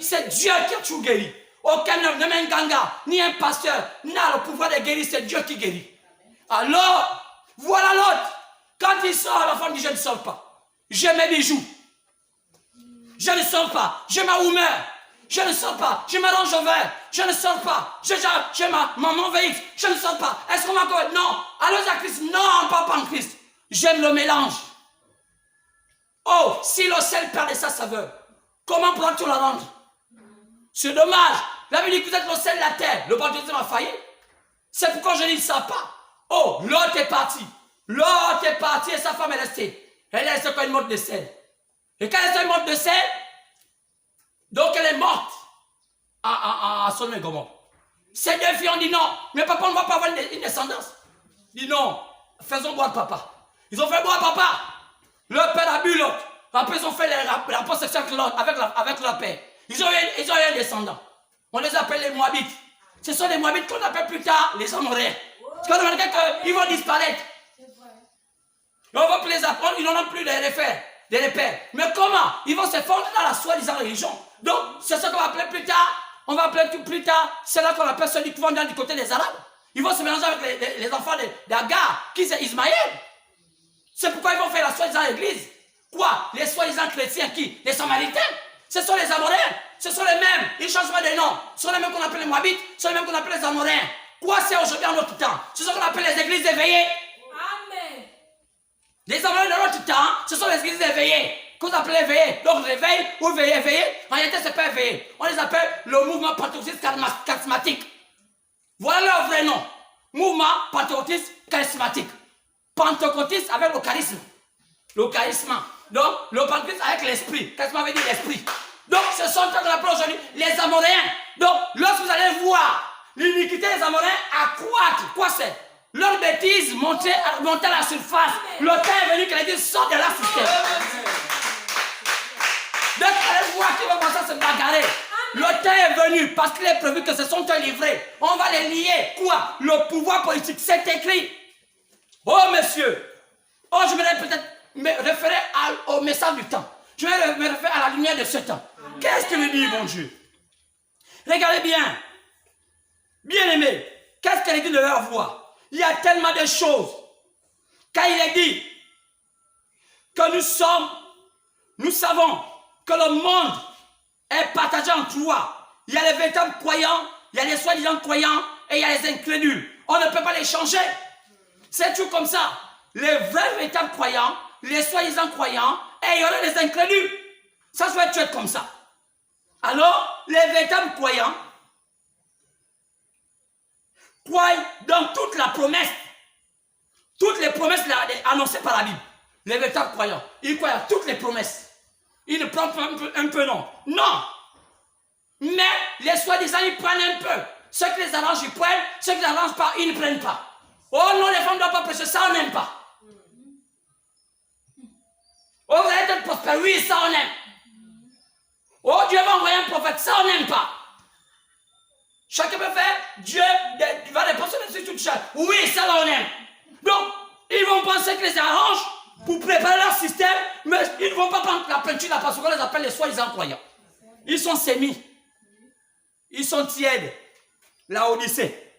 S1: C'est Dieu qui a tout guéri. Aucun homme, même un ganga, ni un pasteur, n'a le pouvoir de guérir. C'est Dieu qui guérit. Alors, voilà l'autre. Quand il sort, la femme dit, je ne sors pas. J'ai mes bijoux. Je ne sors pas. J'ai ma humeur. Je ne sors pas. Je m'arrange au vert. Je ne sors pas. J'ai mon véhicule. Je ne sors pas. Est-ce qu'on m'a encore? Non. Allons à Christ. Non, pas en Christ. J'aime le mélange. Oh, si le sel perd de sa saveur, comment pourras-tu la rendre? C'est dommage. La Bible dit que vous êtes le sel de la terre. Le baptême a failli. C'est pourquoi je ne sors pas. Oh, l'autre est parti. L'autre est parti et sa femme est restée. Elle est restée comme une morte de sel. Et quand elle est morte de sel, donc elle est morte à Sodome et Gomorrhe. Ces deux filles ont dit non, mais papa on ne va pas avoir une descendance. Il dit non, faisons boire papa. Ils ont fait boire papa. Leur père a bu l'autre. Après ils ont fait les rapports sexuels avec leur père. Ils ont eu un descendant. On les appelle les Moabites. Ce sont les Moabites qu'on appelle plus tard les Amoréens. Parce qu'on a dit qu'ils vont disparaître. Et on va plus les apprendre, ils n'en ont plus des repères. Mais comment? Ils vont se fondre dans la soi-disant religion. Donc, c'est ce qu'on va appeler plus tard. On va appeler plus tard, c'est là qu'on appelle ceux qui vont dans du côté des Arabes. Ils vont se mélanger avec les enfants d'Agar, qui c'est Ismaël. C'est pourquoi ils vont faire la soi-disant église. Quoi? Les soi-disant chrétiens qui? Les Samaritains. Ce sont les Amoréens. Ce sont les mêmes. Ils ne changent pas de nom. Ce sont les mêmes qu'on appelle les Moabites. Ce sont les mêmes qu'on appelle les Amoréens. Quoi c'est aujourd'hui en notre temps? Ce sont ce qu'on appelle les églises éveillées. Amen. Les Amoréens de notre temps, ce sont les églises éveillées. Qu'on appelle éveillées. Donc réveil ou éveillé. En réalité, ce n'est pas éveillé. On les appelle le mouvement pentecôtiste charismatique. Voilà leur vrai nom. Mouvement pentecôtiste charismatique. Pentecôtiste avec le charisme. Le charisme. Donc, le pentecôtiste avec l'esprit. Charisme veut dire l'esprit. Donc, ce sont ce qu'on appelle aujourd'hui les Amoréens. Donc, lorsque vous allez voir l'iniquité des Amoréens accroître, quoi c'est? Leur bêtise monter à la surface. Le temps est venu que les Église sortent de leur système. Donc, allez voir qui va commencer à se bagarrer. Le temps est venu parce qu'il est prévu que ce sont eux livrés. On va les lier. Quoi? Le pouvoir politique, c'est écrit. Oh, monsieur. Oh, je voudrais peut-être me référer au message du temps. Je vais me référer à la lumière de ce temps. Qu'est-ce qu'il dit, mon Dieu? Regardez bien. Bien-aimés, qu'est-ce qu'elle dit de leur voix? Il y a tellement de choses. Quand il est dit que nous savons que le monde est partagé en trois. Il y a les véritables croyants, il y a les soi-disant croyants et il y a les incrédules. On ne peut pas les changer. C'est toujours comme ça. Les vrais véritables croyants, les soi-disant croyants et il y aura les incrédules. Ça va être comme ça. Alors, les véritables croyants croient dans toute la promesse. Toutes les promesses annoncées par la Bible. Les véritables croyants, ils croient à toutes les promesses. Ils ne prennent pas un peu non. Non. Mais les soi-disant, ils prennent un peu. Ceux qui les arrangent, ils prennent. Ceux qui ne les arrangent pas, ils ne prennent pas. Oh non, les femmes ne doivent pas prêcher. Ça, on n'aime pas. Oh, vous allez être prospère. Oui, ça, on aime. Oh, Dieu va envoyer un prophète. Ça, on n'aime pas. Chacun peut faire. Dieu va dépenser sur toute chose. Oui, ça, on aime. Donc, ils vont penser qu'ils les arrangent pour préparer leur système, mais ils ne vont pas prendre la peinture là parce qu'on les appelle les soi-disant croyants. Ils sont sémis. Ils sont tièdes. La Odyssée.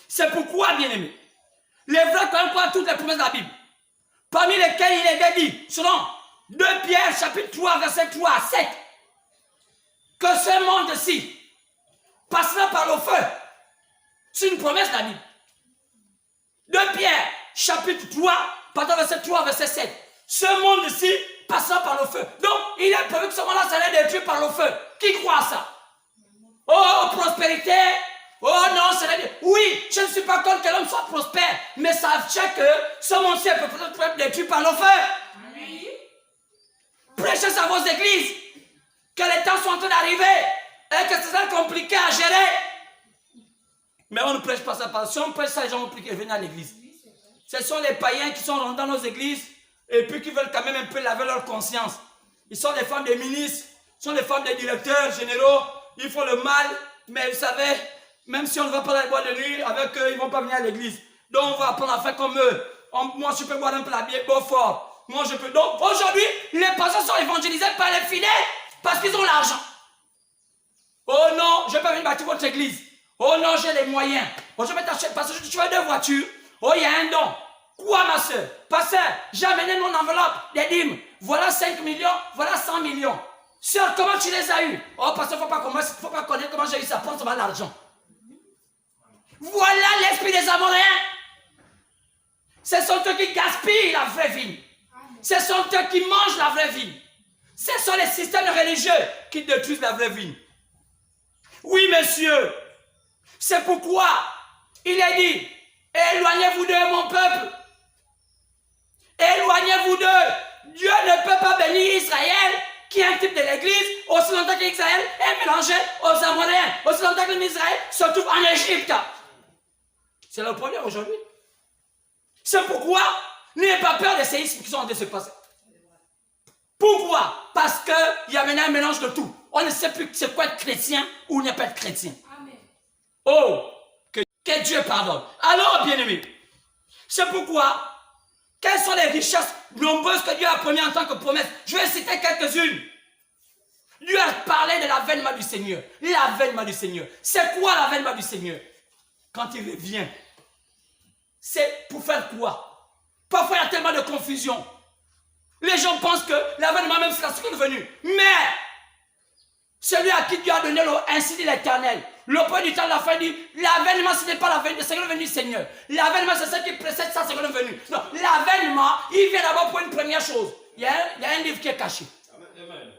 S1: C'est pourquoi, bien-aimés, les vrais croyants croient à toutes les promesses de la Bible, parmi lesquelles il est dit, selon 2 Pierre, chapitre 3, verset 3 à 7, que ce monde-ci passera par le feu. C'est une promesse de la Bible. 2 Pierre, chapitre 3, pardon, verset 3, verset 7. Ce monde-ci passera par le feu. Donc, il est prévu que ce monde-là serait détruit par le feu. Qui croit à ça? Oh, prospérité. Oh non, c'est oui, je ne suis pas contre que l'homme soit prospère, mais sachez que ce monde-ci peut être détruit par le feu. Oui. Prêchez ça à vos églises, que les temps sont en train d'arriver et que c'est compliqué à gérer. Mais on ne prêche pas ça. Si on prêche ça, les gens vont venir à l'église. Ce sont les païens qui sont dans nos églises et puis qui veulent quand même un peu laver leur conscience. Ils sont les femmes des ministres, ils sont les femmes des directeurs généraux, ils font le mal, mais vous savez, même si on ne va pas dans les boîtes de nuit, avec eux, ils ne vont pas venir à l'église. Donc on va apprendre à faire comme eux. Moi, je peux boire un peu la bière, beau fort. Moi, je peux. Donc aujourd'hui, les personnes sont évangélisées par les fidèles parce qu'ils ont l'argent. Oh non, je ne vais pas venir bâtir votre église. Oh non, j'ai les moyens. Oh, je vais t'acheter parce que tu veux 2 voitures. Oh, il y a un don. Quoi, ma soeur? Pasteur, j'ai amené mon enveloppe des dîmes. Voilà 5 millions, voilà 100 millions. Sœur, comment tu les as eus? Oh, pasteur, il ne faut pas connaître comment j'ai eu ça. Prends ça l'argent. Voilà l'esprit des Amoréens. Ce sont eux qui gaspillent la vraie vie. Ce sont eux qui mangent la vraie vie. Ce sont les systèmes religieux qui détruisent la vraie vie. Oui, monsieur. C'est pourquoi il est dit, éloignez-vous de mon peuple. Éloignez-vous d'eux. Dieu ne peut pas bénir Israël, qui est un type de l'église, aussi longtemps qu'Israël est mélangé aux Amoréens, aussi longtemps que l'Israël se trouve en Égypte. C'est le problème aujourd'hui. C'est pourquoi n'ayez pas peur des séismes qui sont en train de se passer. Pourquoi? Parce qu'il y a maintenant un mélange de tout. On ne sait plus c'est quoi être chrétien ou ne pas être chrétien. Amen. Oh, que Dieu pardonne. Alors, bien-aimés, c'est pourquoi, quelles sont les richesses nombreuses que Dieu a promis en tant que promesse? Je vais citer quelques-unes. Dieu a parlé de l'avènement du Seigneur. L'avènement du Seigneur. C'est quoi l'avènement du Seigneur? Quand il revient, c'est pour faire quoi? Parfois, il y a tellement de confusion. Les gens pensent que l'avènement même, c'est la seconde venue. Mais, celui à qui Dieu a donné ainsi dit l'Éternel, le point du temps de la fin dit, l'avènement, ce n'est pas la seconde venue du Seigneur. L'avènement, c'est ce qui précède sa seconde venue. Non, l'avènement, il vient d'abord pour une première chose. Il y a un livre qui est caché. Amen.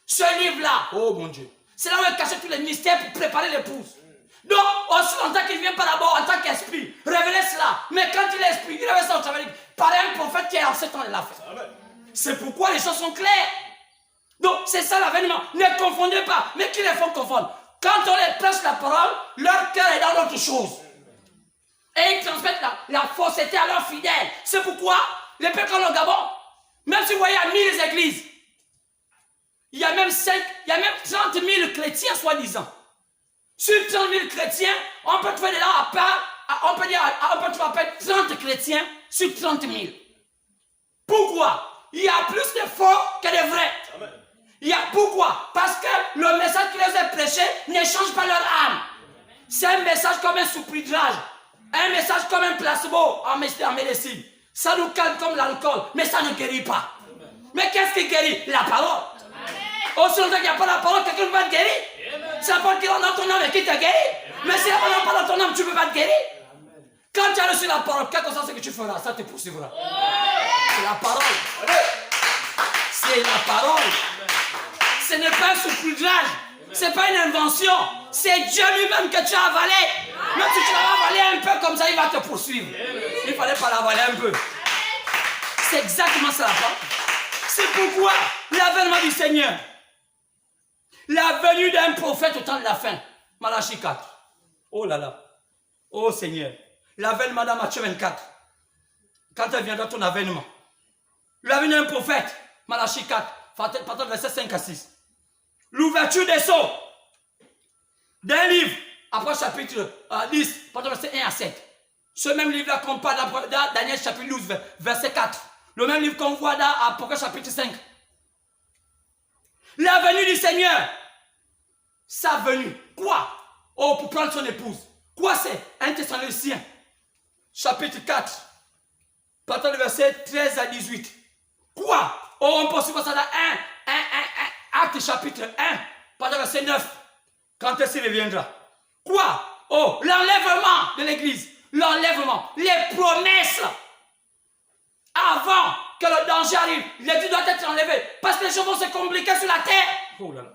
S1: Ce livre-là, oh mon Dieu, c'est là où est caché tous les mystères pour préparer l'épouse. Donc, aussi longtemps qu'il ne vient pas d'abord en tant qu'esprit, révéler cela. Mais quand il est esprit, il révèle ça au travail par un prophète qui est en 7 ans de la fin. C'est pourquoi les choses sont claires. Donc, c'est ça l'avènement. Ne confondez pas. Mais qui les font confondre? Quand on les prêche la parole, leur cœur est dans d'autres choses. Et ils transmettent la fausseté à leurs fidèles. C'est pourquoi, les peuples comme le Gabon, même si vous voyez à 1000 églises, il y a même 30 000 chrétiens soi-disant. Sur 30 000 chrétiens, on peut trouver là à part, on peut trouver à peine 30 chrétiens sur 30 000. Pourquoi? Il y a plus de faux que de vrais. Amen. Pourquoi? Parce que le message qui les a prêché ne change pas leur âme. C'est un message comme un saupoudrage, un message comme un placebo en médecine. Ça nous calme comme l'alcool, mais ça ne guérit pas. Mais qu'est-ce qui guérit? La parole. Aussi longtemps qu'il n'y a pas la parole, quelqu'un ne va te guérir. C'est la parole qui est dans ton âme et qui te guérit. Mais si la parole n'est pas dans ton âme, tu ne peux pas te guérir. Quand tu as reçu la parole, quel que soit ce que tu feras, ça te poursuivra. C'est la parole. C'est la parole. Ce n'est pas un saupoudrage. Ce n'est pas une invention. C'est Dieu lui-même que tu as avalé. Même si tu l'as avalé un peu comme ça, il va te poursuivre. Il ne fallait pas l'avaler un peu. C'est exactement ça la parole. C'est pourquoi l'avènement du Seigneur, la venue d'un prophète au temps de la fin, Malachie 4. Oh là là. Oh Seigneur. L'avènement dans Matthieu 24. Quand elle viendra ton avènement. La venue d'un prophète, Malachie 4, partant de verset 5 à 6. L'ouverture des sceaux d'un livre, après chapitre 10, partant de verset 1 à 7. Ce même livre-là qu'on parle dans Daniel chapitre 12, verset 4. Le même livre qu'on voit dans Apocalypse chapitre 5. La venue du Seigneur. Sa venue. Quoi? Oh, pour prendre son épouse. Quoi c'est? 1 Thessaloniciens, chapitre 4, partant du verset 13 à 18. Quoi? Oh, on peut suivre ça dans Acte chapitre 1, partant du verset 9. Quand est-ce qu'il reviendra? Quoi? Oh, l'enlèvement de l'église. L'enlèvement. Les promesses. Avant que le danger arrive, l'église doit être enlevée. Parce que les choses vont se compliquer sur la terre. Oh là là.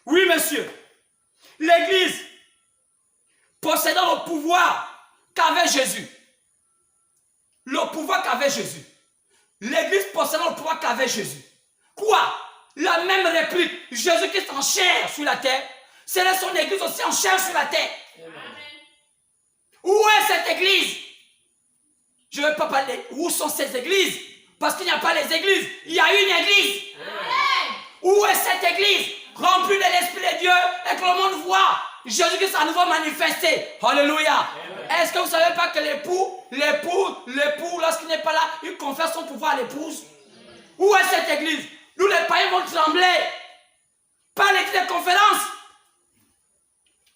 S1: Oui, monsieur. L'église, possédant le pouvoir qu'avait Jésus. Le pouvoir qu'avait Jésus. L'église possédant le pouvoir qu'avait Jésus. Quoi? La même réplique. Jésus-Christ en chair sur la terre. C'est son église aussi en chair sur la terre. Amen. Où est cette église? Je ne vais pas parler. Où sont ces églises? Parce qu'il n'y a pas les églises. Il y a une église. Amen. Où est cette église? Remplie de l'Esprit de Dieu et que le monde voit Jésus-Christ à nouveau manifesté. Alléluia. Est-ce que vous ne savez pas que l'époux, lorsqu'il n'est pas là, il confère son pouvoir à l'épouse? Où est cette église? Nous, les païens vont trembler. Par l'église de conférence.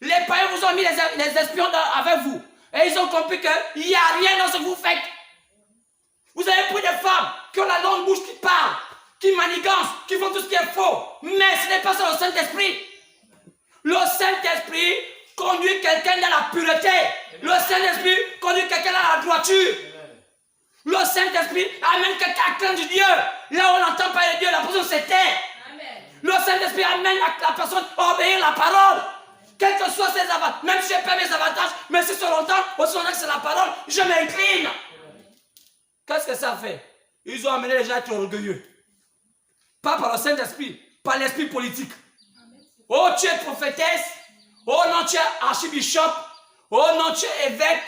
S1: Les païens vous ont mis les espions avec vous. Et ils ont compris qu'il n'y a rien dans ce que vous faites. Vous avez pris des femmes qui ont la longue bouche qui parlent, qui manigancent, qui font tout ce qui est faux. Mais ce n'est pas ça le Saint-Esprit. Le Saint-Esprit conduit quelqu'un dans la pureté. Le Saint-Esprit conduit quelqu'un dans la droiture. Le Saint-Esprit amène quelqu'un à craindre Dieu. Là où on n'entend pas Dieu, la personne se tait. Le Saint-Esprit amène la personne à obéir la parole. Quels que soient ses avantages, même si je perds mes avantages, mais si c'est longtemps, aussi longtemps que c'est la parole, je m'incline. Qu'est-ce que ça fait? Ils ont amené les gens à être orgueilleux. Pas par le Saint-Esprit, par l'esprit politique. Oh, tu es prophétesse. Oh non, tu es archibishop. Oh non, tu es évêque.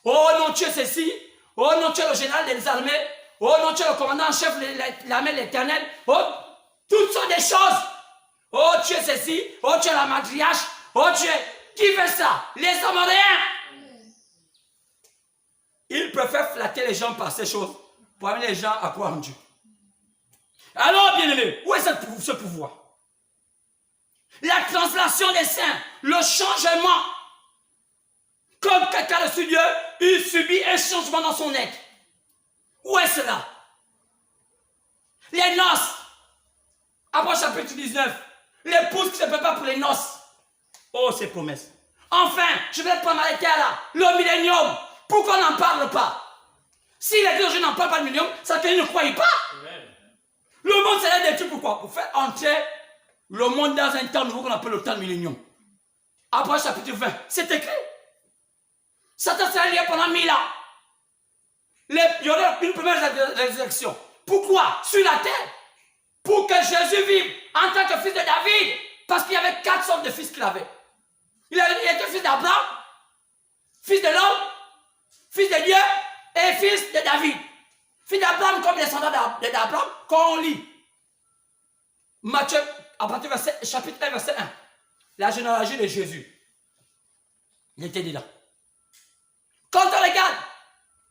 S1: Oh non, tu es ceci. Oh non, tu es le général des armées. Oh non, tu es le commandant en chef de l'armée de l'Éternel. Oh, toutes sortes de choses. Oh, tu es ceci. Oh, tu es la matriarche. Oh, tu es... Qui fait ça? Les Amoréens. Ils préfèrent flatter les gens par ces choses pour amener les gens à croire en Dieu. Alors, bien-aimés, où est ce pouvoir? La translation des saints, le changement. Comme quelqu'un reçu Dieu, il subit un changement dans son être. Où est cela? Les noces. Après chapitre 19. L'épouse qui se prépare pour les noces. Oh, ces promesses. Enfin, je vais pas m'arrêter là. Le millénium. Pourquoi on n'en parle pas? Si les deux je n'en parle pas de millénium, ça qu'ils ne croient pas. Amen. Le monde s'est détruit pourquoi? Pour faire entrer le monde dans un temps nouveau qu'on appelle le temps de millénium. Après chapitre 20, c'est écrit. Satan sera lié pendant 1000 ans. Il y aura une première résurrection. Pourquoi? Sur la terre. Pour que Jésus vive en tant que fils de David. Parce qu'il y avait 4 sortes de fils qu'il avait. Il était fils d'Abraham, fils de l'homme, fils de Dieu et fils de David. Fils d'Abraham comme descendant d'Abraham, quand on lit Matthieu, à partir du chapitre 1, verset 1, la généalogie de Jésus. Il était dedans. Quand on regarde,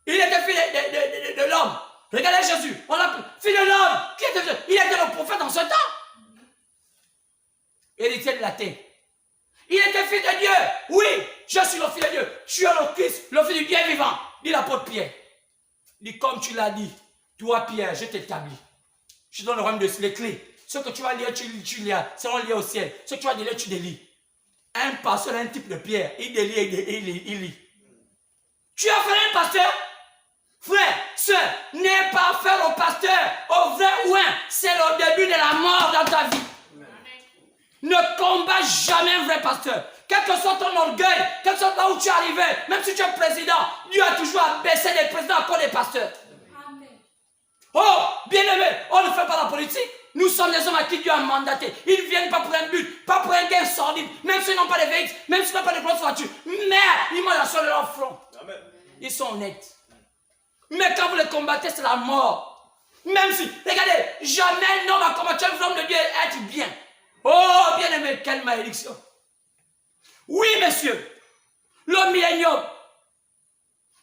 S1: il était fils de l'homme. Regardez Jésus, on l'appelle fils de l'homme. Qui était il était le prophète en ce temps. Héritier de la terre. Il était fils de Dieu. Oui, je suis le fils de Dieu. Je suis le Christ, le fils du Dieu vivant. Dit l'apôtre Pierre. Il dit, comme tu l'as dit, toi Pierre, je t'établis. Je te donne le royaume de les clés. Ce que tu vas lire, tu lis. Seront liés au ciel. Ce que tu vas délier, tu délies. Un pasteur, un type de Pierre, il délie et il lit. Tu as fait un pasteur? Frère, sœur, n'aie pas faire au pasteur, au vrai ouin. C'est le début de la mort dans ta vie. Ne combat jamais un vrai pasteur. Quel que soit ton orgueil, quel que soit là où tu es arrivé, même si tu es président, Dieu a toujours abaissé les présidents à cause des pasteurs. Amen. Oh, bien-aimé, on ne fait pas la politique. Nous sommes des hommes à qui Dieu a mandaté. Ils ne viennent pas pour un but, pas pour un gain sordide, même s'ils n'ont pas de véhicules, même s'ils n'ont pas de grosses voitures. Mais ils mangent la sur leur front. Amen. Ils sont honnêtes. Mais quand vous les combattez, c'est la mort. Même si, regardez, jamais un homme a combattu un homme de Dieu et être bien. Oh, bien-aimé, quelle malédiction. Oui, messieurs, le millénium,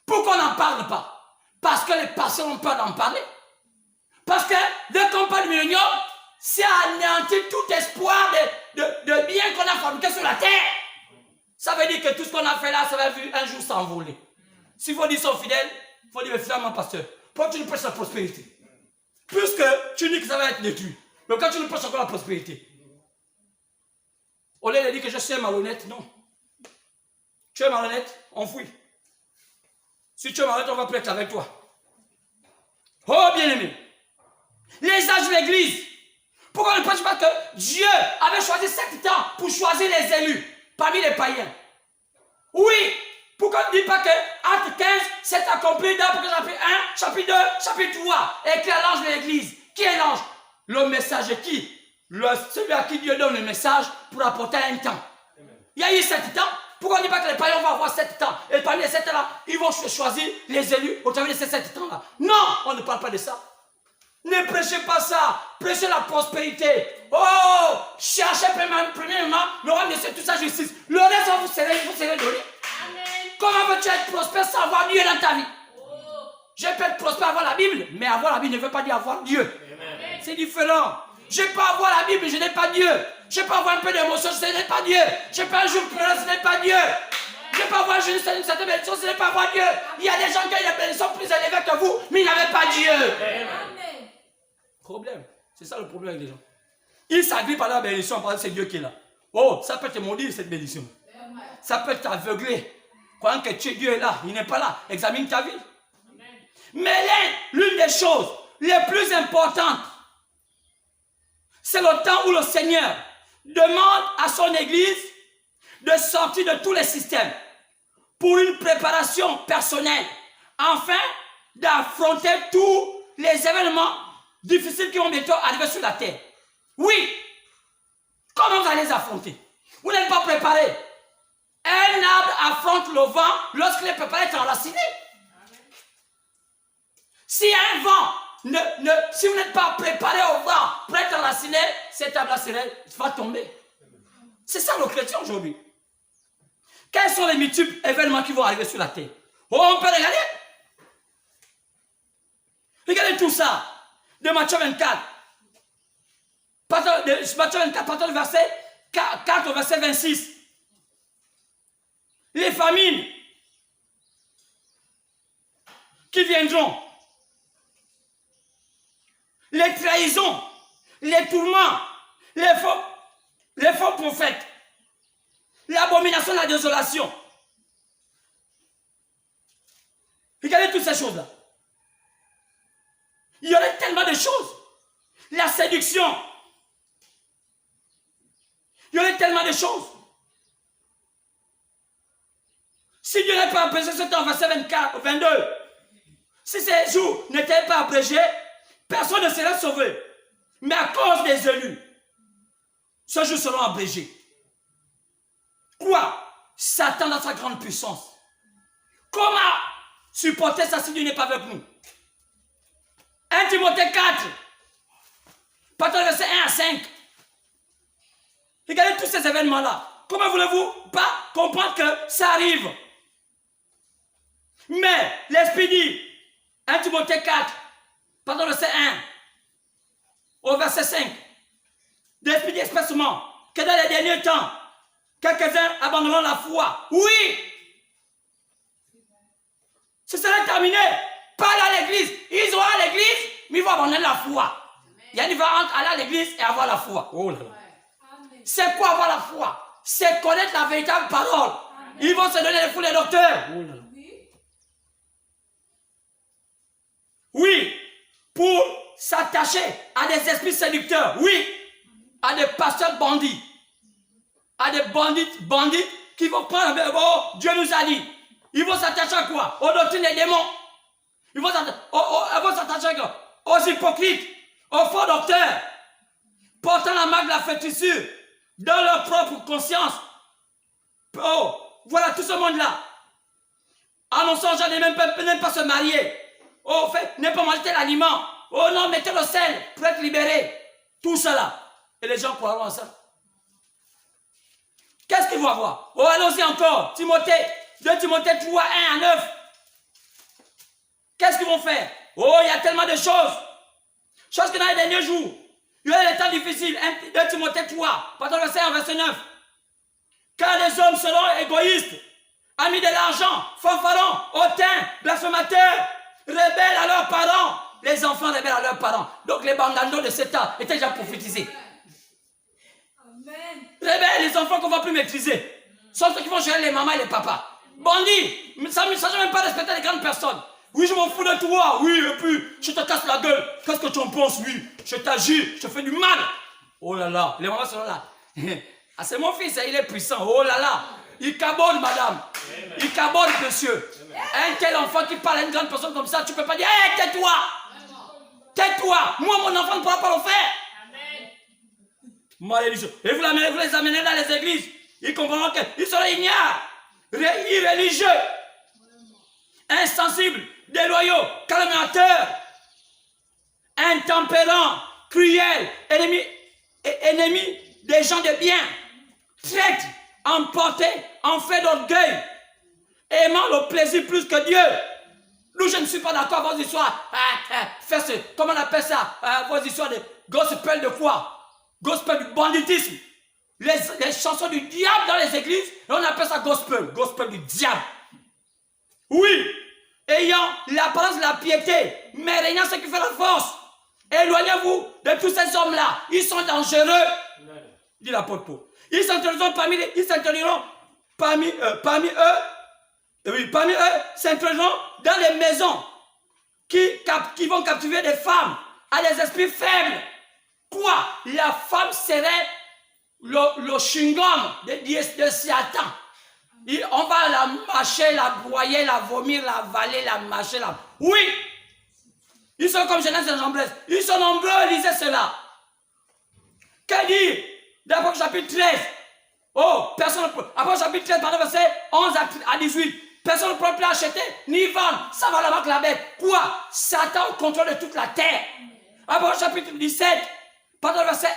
S1: pourquoi on n'en parle pas? Parce que les pasteurs ont peur d'en parler. Parce que dès qu'on parle du millénium, c'est anéantir tout espoir de bien qu'on a fabriqué sur la terre. Ça veut dire que tout ce qu'on a fait là, ça va un jour s'envoler. S'il faut dire sont fidèles, il faut dire, mais finalement, pasteur, pourquoi tu nous prêches la prospérité? Puisque tu dis que ça va être détruit. Mais quand tu nous prêches encore la prospérité, au lieu de dire que je suis malhonnête, non. Tu es malhonnête, on fuit. Si tu es malhonnête, on va plus être avec toi. Oh, bien-aimé. Les âges de l'église. Pourquoi on ne pense pas que Dieu avait choisi 7 ans pour choisir les élus parmi les païens? Oui. Pourquoi on ne dit pas que Acte 15 s'est accompli dans chapitre 1, chapitre 2, chapitre 3, écrit à l'ange de l'église? Qui est l'ange? Le messager qui? Celui à qui Dieu donne le message pour apporter un temps. Il y a eu 7 ans. Pourquoi on ne dit pas que les païens vont avoir 7 ans? Et parmi les 7 ans-là, ils vont choisir les élus au travers de ces 7 ans-là. Non, on ne parle pas de ça. Ne prêchez pas ça. Prêchez la prospérité. Oh, cherchez premièrement le royaume de Dieu, toute sa justice. Le reste, vous serez donné. Comment veux-tu être prospère sans avoir Dieu dans ta vie? Je peux être prospère avoir la Bible, mais avoir la Bible ne veut pas dire avoir Dieu. C'est différent. Je peux avoir la Bible, je n'ai pas Dieu. Je peux avoir un peu d'émotion, ce n'est pas Dieu. Je peux un jour pleurer, ce n'est pas Dieu. Je peux avoir une certaine bénédiction, ce n'est pas avoir Dieu. Il y a des gens qui ont des bénédictions plus élevées que vous, mais ils n'avaient pas Dieu. Amen. Problème. C'est ça le problème avec les gens. Ils s'agrippent par la bénédiction, parce que c'est Dieu qui est là. Oh, ça peut te maudire cette bénédiction. Ça peut t'aveugler. Croyant que Dieu est là, il n'est pas là. Examine ta vie. Mais l'une des choses les plus importantes, c'est le temps où le Seigneur demande à son Église de sortir de tous les systèmes pour une préparation personnelle, afin d'affronter tous les événements difficiles qui vont bientôt arriver sur la terre. Oui, comment vous allez les affronter? Vous n'êtes pas préparé. Un arbre affronte le vent lorsqu'il est préparé à enraciner. Si un vent, si vous n'êtes pas préparé au vent pour être enraciné, cet arbre va tomber. C'est ça le chrétien aujourd'hui. Quels sont les multiples événements qui vont arriver sur la terre? Oh, on peut regarder. Regardez tout ça. De Matthieu 24. Matthieu 24, partant du verset 4 au verset 26. Les famines qui viendront. Les trahisons, les tourments, les faux prophètes, l'abomination de la désolation. Regardez toutes ces choses-là. Il y aurait tellement de choses. La séduction. Il y aurait tellement de choses. Si Dieu n'est pas abrégé ce temps, verset 24, 22, si ces jours n'étaient pas abrégés, personne ne serait sauvé. Mais à cause des élus, ce jour sera abrégé. Quoi? Satan dans sa grande puissance. Comment supporter ça si Dieu n'est pas avec nous? 1 Timothée 4, partant du verset 1 à 5. Regardez tous ces événements-là. Comment voulez-vous pas comprendre que ça arrive? Mais l'Esprit dit, 1 Timothée 4, partant du verset 1, au verset 5. D'esprit d'espacement, que dans les derniers temps, quelques-uns abandonneront la foi. Oui! Ce sera terminé. Pas à l'église. Ils vont à l'église, mais ils vont abandonner la foi. Il y a une différence entre aller à l'église et avoir la foi. Oh là là. C'est quoi avoir la foi? C'est connaître la véritable parole. Amen. Ils vont se donner les fous des docteurs. Oh là là. Oui, pour s'attacher à des esprits séducteurs. Oui, à des pasteurs bandits. À des bandits qui vont prendre, oh, Dieu nous a dit. Ils vont s'attacher à quoi? Aux doctrines des démons. Ils vont s'attacher aux hypocrites, aux faux docteurs, portant la marque de la fétissure dans leur propre conscience. Oh, voilà tout ce monde-là. Annonçant aux gens de même pas se marier. Oh, fait, ne pas manger tel aliment. Oh non, mettez le sel pour être libéré. Tout cela. Et les gens croiront à ça. Qu'est-ce qu'ils vont avoir? Oh, allons-y encore. Timothée, 2 Timothée 3, 1 à 9. Qu'est-ce qu'ils vont faire? Oh, il y a tellement de choses. Choses que dans les derniers jours, il y a des temps difficiles. 2 Timothée 3, pardon, verset 1, verset 9. Car les hommes seront égoïstes, amis de l'argent, fanfarons, hautains, blasphémateurs, rebelles à leurs parents. Les enfants rebelles à leurs parents. Donc les bandanos de cet âge étaient déjà prophétisés. Amen. Rebelles, les enfants qu'on ne va plus maîtriser. Sont ceux qui vont gérer les mamans et les papas. Bandits, ça ne savent même pas respecter les grandes personnes. Oui, je m'en fous de toi. Oui, et puis, je te casse la gueule. Qu'est-ce que tu en penses? Oui, je t'agis, je te fais du mal. Oh là là, les mamans sont là. Ah, c'est mon fils, il est puissant. Oh là là, il cabote, madame. Il cabote, monsieur. Un tel enfant qui parle à une grande personne comme ça, tu ne peux pas dire, hé, tais-toi. Tais-toi. Moi, mon enfant ne pourra pas le faire. Malédiction. Et vous les amenez dans les églises. Ils comprendront qu'ils seront ignares, irréligieux, insensibles, déloyaux, calomniateurs, intempérants, cruels, ennemis des gens de bien, traîtres, emportés, en fait d'orgueil, aimant le plaisir plus que Dieu. Nous, je ne suis pas d'accord avec vos histoires. Comment on appelle ça? Vos histoires de gospel de quoi? Gospel du banditisme. Les chansons du diable dans les églises, on appelle ça gospel. Gospel du diable. Oui. Ayant l'apparence de la piété, mais régnant ce qui fait la force. Éloignez-vous de tous ces hommes-là. Ils sont dangereux. Dit l'apôtre Paul. Ils s'introduiront parmi eux, s'introduiront dans les maisons qui vont captiver des femmes à des esprits faibles. Quoi? La femme serait le chewing-gum de Satan. On va la mâcher, la broyer, la vomir, la avaler, la mâcher. Oui! Ils sont comme Genèse et Jean-Blaise. Ils sont nombreux, lisez cela. Que dire? D'Apôtre chapitre 13. Oh, personne. Apôtre chapitre 13, pardon, verset 11 à 18. Personne ne peut plus acheter ni vendre. Ça va la marque la bête. Quoi? Satan au contrôle de toute la terre. Apôtre chapitre 17, pardon, verset 1.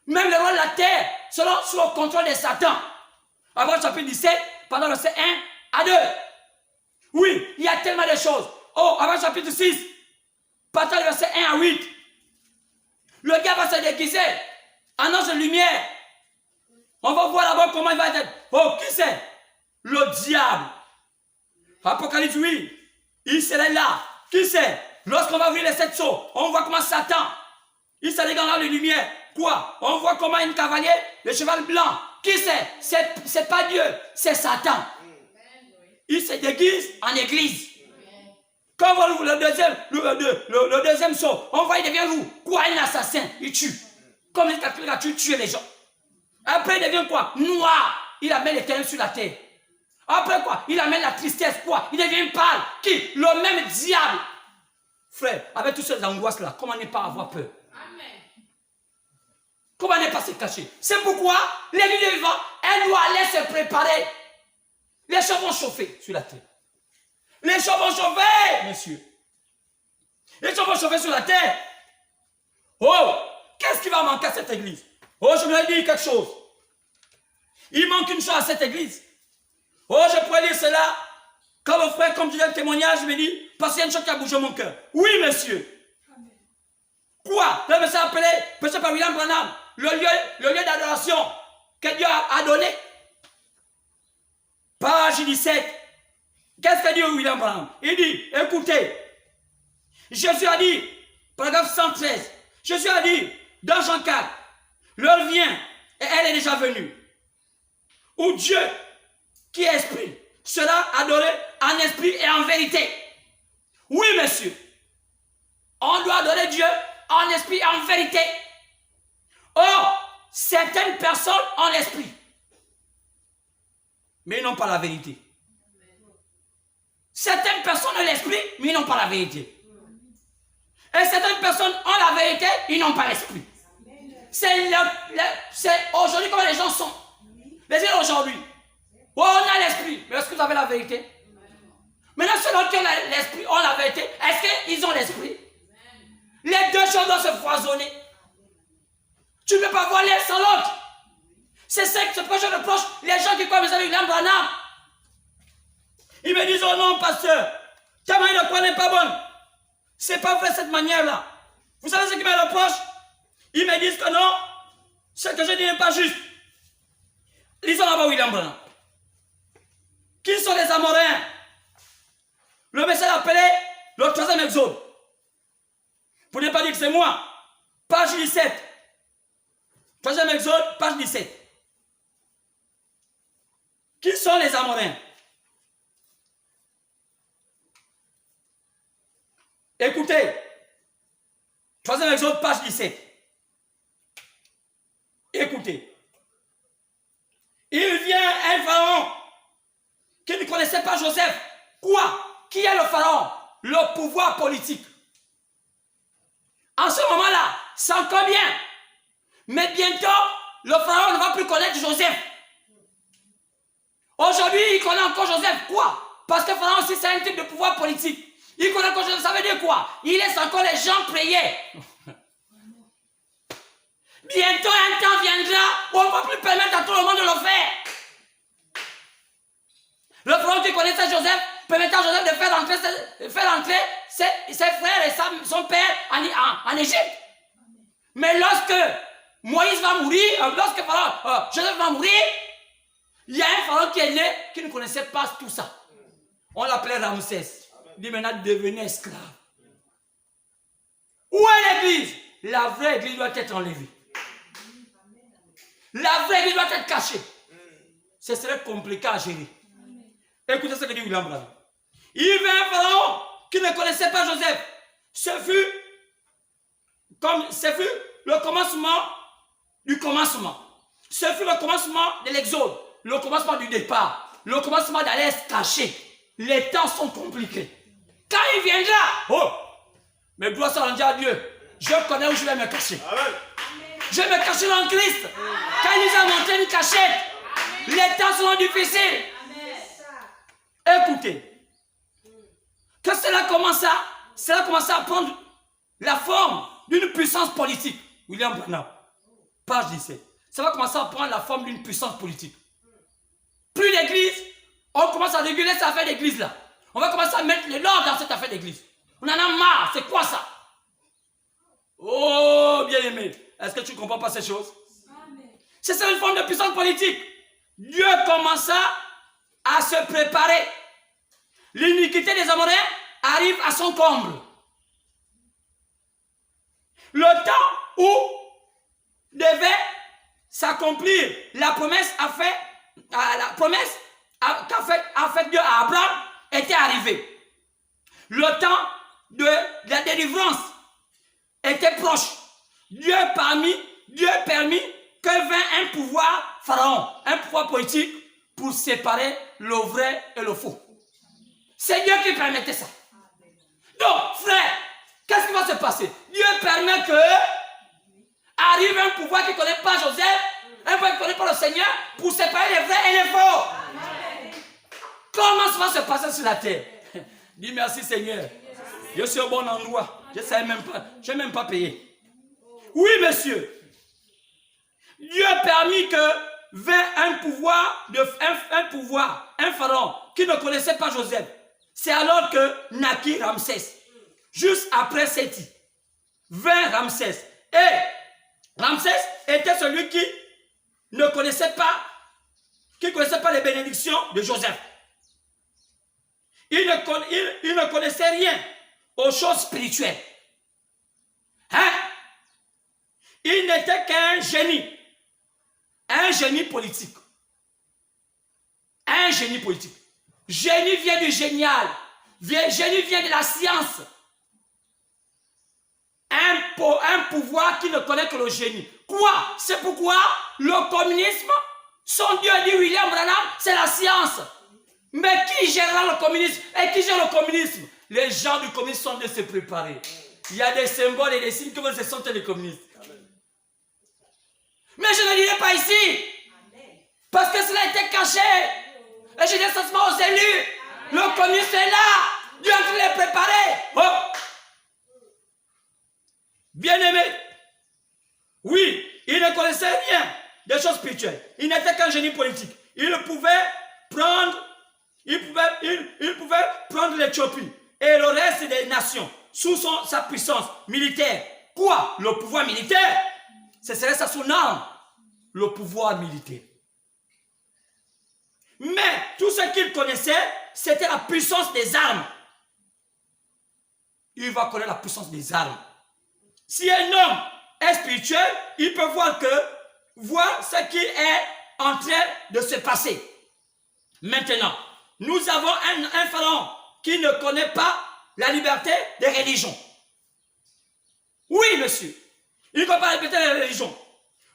S1: Même les rois de la terre seront sous le contrôle de Satan. Apôtre chapitre 17, pardon, verset 1 à 2. Oui, il y a tellement de choses. Oh, apôtre chapitre 6, pardon, verset 1 à 8. Le gars va se déguiser en ange de lumière. On va voir là-bas comment il va être. Oh, qui c'est? Le diable. Apocalypse 8. Il serait là. Qui c'est? Lorsqu'on va ouvrir les 7 sceaux, on voit comment Satan, il se dégaine dans la lumière. Quoi? On voit comment un cavalier, le cheval blanc. Qui c'est? C'est pas Dieu, c'est Satan. Il se déguise en église. Quand on voit le deuxième sceau, on voit il devient roux. Quoi? Un assassin, il tue. Comme il a tué les gens. Après il devient quoi? Noir. Il amène l'éternel sur la terre. Après quoi? Il amène la tristesse. Quoi? Il devient pâle. Qui? Le même diable. Frère, avec toutes ces angoisses-là, comment ne pas avoir peur? Amen. Comment ne pas se cacher? C'est pourquoi l'église de vivant, elle doit aller se préparer. Les choses vont chauffer sur la terre. Les choses vont chauffer, messieurs. Les choses vont chauffer sur la terre. Oh, qu'est-ce qui va manquer à cette église? Oh, je voudrais dire quelque chose. Il manque une chose à cette église. Oh, je pourrais dire cela. Quand le frère, comme tu dis le témoignage, me dit, parce qu'il y a une chose qui a bougé mon cœur. Oui, monsieur. Quoi? Le message appelé, prêché par William Branham, le lieu d'adoration que Dieu a donné. Page 17. Qu'est-ce que dit William Branham? Il dit, écoutez, Jésus a dit, paragraphe 113, Jésus a dit, dans Jean 4, l'heure vient, et elle est déjà venue, où Dieu, qui est esprit, sera adoré en esprit et en vérité. Oui, monsieur. On doit adorer Dieu en esprit et en vérité. Or, certaines personnes ont l'esprit, mais ils n'ont pas la vérité. Certaines personnes ont l'esprit, mais ils n'ont pas la vérité. Et certaines personnes ont la vérité, ils n'ont pas l'esprit. C'est aujourd'hui comment les gens sont. Les gens aujourd'hui. Oh, on a l'esprit, mais est-ce que vous avez la vérité? Maintenant, ceux qui ont l'esprit ont la vérité. Est-ce qu'ils ont l'esprit? Les deux choses doivent se foisonner. Tu ne peux pas voir l'un sans l'autre. C'est ce que je reproche les gens qui croient à William Branham. Ils me disent, oh non, pasteur, ta manière de croire n'est pas bonne. C'est pas vrai cette manière-là. Vous savez ce qu'ils me reprochent? Ils me disent que non, ce que je dis n'est pas juste. Lisons là-bas William Branham. Qui sont les Amoréens? Le message appelé le 3e exode. Pour ne pas dire que c'est moi. Page 17. 3e exode, page 17. Qui sont les Amoréens? Écoutez. 3e exode, page 17. Écoutez. Il vient un pharaon qui ne connaissait pas Joseph. Quoi? Qui est le pharaon? Le pouvoir politique. En ce moment-là, c'est encore bien. Mais bientôt, le pharaon ne va plus connaître Joseph. Aujourd'hui, il connaît encore Joseph. Quoi? Parce que pharaon aussi, c'est un type de pouvoir politique. Il connaît encore Joseph. Ça veut dire quoi? Il laisse encore les gens prier. Bientôt, un temps viendra où on ne va plus permettre à tout le monde de le faire. Le pharaon qui connaissait Joseph permettait à Joseph de faire entrer ses frères et son père en Égypte. Mais lorsque Moïse va mourir, lorsque Joseph va mourir, il y a un pharaon qui est né qui ne connaissait pas tout ça. On l'appelait Ramsès. Il dit maintenant devenez esclave. Où est l'église? La vraie église doit être enlevée. La vraie église doit être cachée. Ce serait compliqué à gérer. Écoutez ce que dit William Branham. Il y avait un pharaon qui ne connaissait pas Joseph. Ce fut le commencement du commencement. Ce fut le commencement de l'exode, le commencement du départ, le commencement d'aller se cacher. Les temps sont compliqués. Quand il viendra, oh, mais gloire soit rendue à Dieu. Je connais où je vais me cacher. Amen. Je vais me cacher dans Christ. Quand il nous a montré une cachette, les temps seront difficiles. Écoutez, que cela commence à prendre la forme d'une puissance politique. William Branham, page 17. Ça va commencer à prendre la forme d'une puissance politique. Plus l'église, on commence à réguler cette affaire d'église là. On va commencer à mettre l'ordre dans cette affaire d'église. On en a marre, c'est quoi ça? Oh, bien-aimé, est-ce que tu ne comprends pas ces choses? C'est ça une forme de puissance politique. Dieu commença à se préparer. L'iniquité des Amoréens arrive à son comble. Le temps où devait s'accomplir la promesse qu'a fait Dieu à Abraham était arrivé. Le temps de la délivrance était proche. Dieu permit que vint un pouvoir pharaon, un pouvoir politique pour séparer le vrai et le faux. C'est Dieu qui permettait ça. Donc, frère, qu'est-ce qui va se passer? Dieu permet que arrive un pouvoir qui ne connaît pas Joseph, un pouvoir qui ne connaît pas le Seigneur, pour séparer les vrais et les faux. Comment ça va se passer sur la terre? Dis merci Seigneur. Je suis au bon endroit. Je n'ai même pas payé. Oui, monsieur. Dieu a permis que vint un pharaon qui ne connaissait pas Joseph. C'est alors que naquit Ramsès, juste après Séti. vint Ramsès. Et Ramsès était celui qui ne connaissait pas, les bénédictions de Joseph. Il ne connaissait rien aux choses spirituelles. Hein? Il n'était qu'un génie politique. Un génie politique. Génie vient du génial. Génie vient de la science. Un pouvoir qui ne connaît que le génie. Quoi? C'est pourquoi le communisme, son Dieu dit William Branham, c'est la science. Mais qui gérera le communisme? Et qui gère le communisme? Les gens du communisme sont de se préparer. Il y a des symboles et des signes que ce sont les communistes. Mais je ne dirai pas ici. Parce que cela était caché. Et je dis seulement aux élus. Le communisme est là. Dieu a les préparer. Oh. Bien-aimé. Oui, il ne connaissait rien des choses spirituelles. Il n'était qu'un génie politique. Il pouvait prendre l'Éthiopie et le reste des nations sous sa puissance militaire. Quoi? Le pouvoir militaire? Ce serait ça son âme. Le pouvoir militaire. Mais tout ce qu'il connaissait, c'était la puissance des armes. Il va connaître la puissance des armes. Si un homme est spirituel, il peut voir ce qui est en train de se passer. Maintenant, nous avons un pharaon qui ne connaît pas la liberté des religions. Oui, monsieur. Il ne connaît pas la liberté des religions.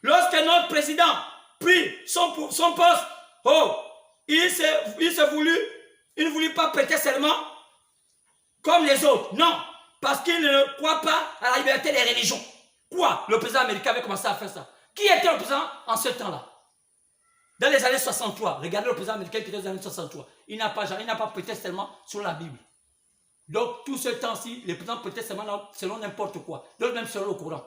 S1: Lorsque notre président prit son poste, il ne voulut pas prêter serment comme les autres. Non, parce qu'il ne croit pas à la liberté des religions. Quoi? Le président américain avait commencé à faire ça. Qui était le président en ce temps-là? Dans les années 63, regardez le président américain qui était dans les années 63. Il n'a pas prêté serment sur la Bible. Donc, tout ce temps-ci, les présidents prêtaient serment selon n'importe quoi. Donc, même selon le Coran.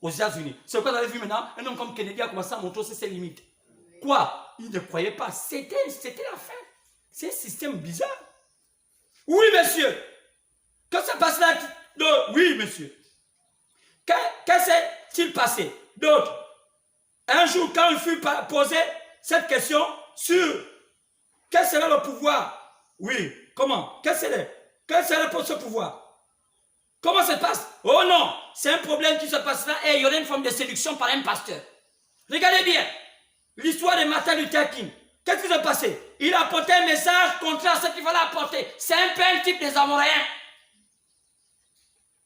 S1: Aux États-Unis. C'est ce que vous avez vu maintenant. Un homme comme Kennedy a commencé à montrer ses limites. Quoi? Il ne croyait pas. C'était la fin. C'est un système bizarre. Oui, monsieur. Que se passe là? Oui, monsieur. Que s'est-il passé d'autre? Un jour, quand il fut posé cette question sur quel serait le pouvoir? Oui, comment? Quel serait pour ce pouvoir? Comment ça se passe? Oh non, c'est un problème qui se passe là et il y aurait une forme de séduction par un pasteur. Regardez bien, l'histoire de Martin Luther King. Qu'est-ce qui s'est passé? Il a apporté un message contraire à ce qu'il fallait apporter. C'est un peu un type des Amoréens.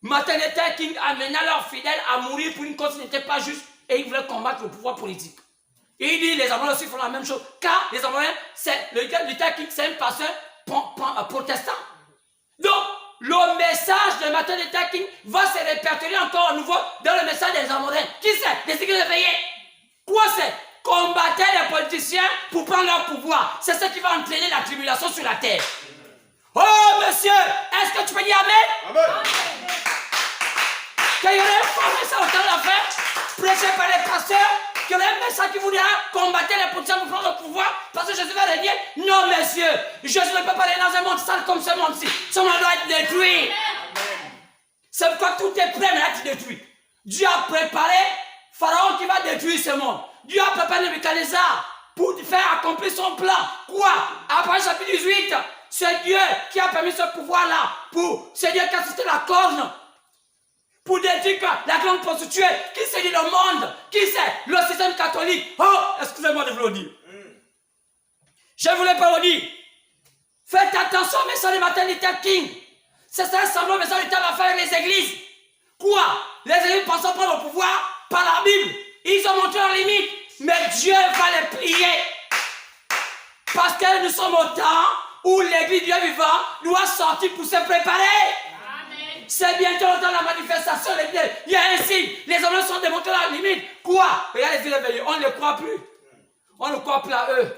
S1: Martin Luther King amena leurs fidèles à mourir pour une cause qui n'était pas juste et ils voulaient combattre le pouvoir politique. Et il dit les Amoréens aussi font la même chose. Car les Amoréens, Luther King, c'est un pasteur protestant. Donc, le message de Martin Luther King va se répertorier encore à nouveau dans le message des Amoréens. Qui c'est? Les églises éveillées. Quoi c'est? Combattre les politiciens pour prendre leur pouvoir. C'est ce qui va entraîner la tribulation sur la terre. Oh monsieur, est-ce que tu peux dire Amen? Amen. Qu'il y aurait un fort message au temps de la fête, prêché par les pasteurs, qu'il y aurait un message qui voudra combattre les politiciens pour prendre le pouvoir, parce que Jésus va régner. Non monsieur, Jésus ne peut pas aller dans un monde sale comme ce monde-ci. Ce monde doit être détruit. C'est pourquoi tout est prêt, mais là tu détruis. Dieu a préparé Pharaon qui va détruire ce monde. Dieu a préparé Nebuchadnezzar pour faire accomplir son plan. Quoi? Après chapitre 18, c'est Dieu qui a permis ce pouvoir-là. C'est Dieu qui a cité la corne pour détruire la grande prostituée. Qui c'est dit le monde? Qui c'est? Le système catholique. Oh, excusez-moi de vous le dire. Je ne voulais pas le dire. Faites attention au message de Martin Luther King. C'est ça semblant message de Dieu va faire avec les églises. Quoi? Les églises pensant prendre le pouvoir par la Bible. Ils ont montré leurs limites. Mais Dieu va les plier. Parce que nous sommes au temps où l'église Dieu vivant doit sortir pour se préparer. C'est bientôt le temps de la manifestation. Il y a un signe. Les hommes sont démontrés leurs limites. Quoi? Regardez les éveillés. On ne les croit plus. On ne croit plus à eux.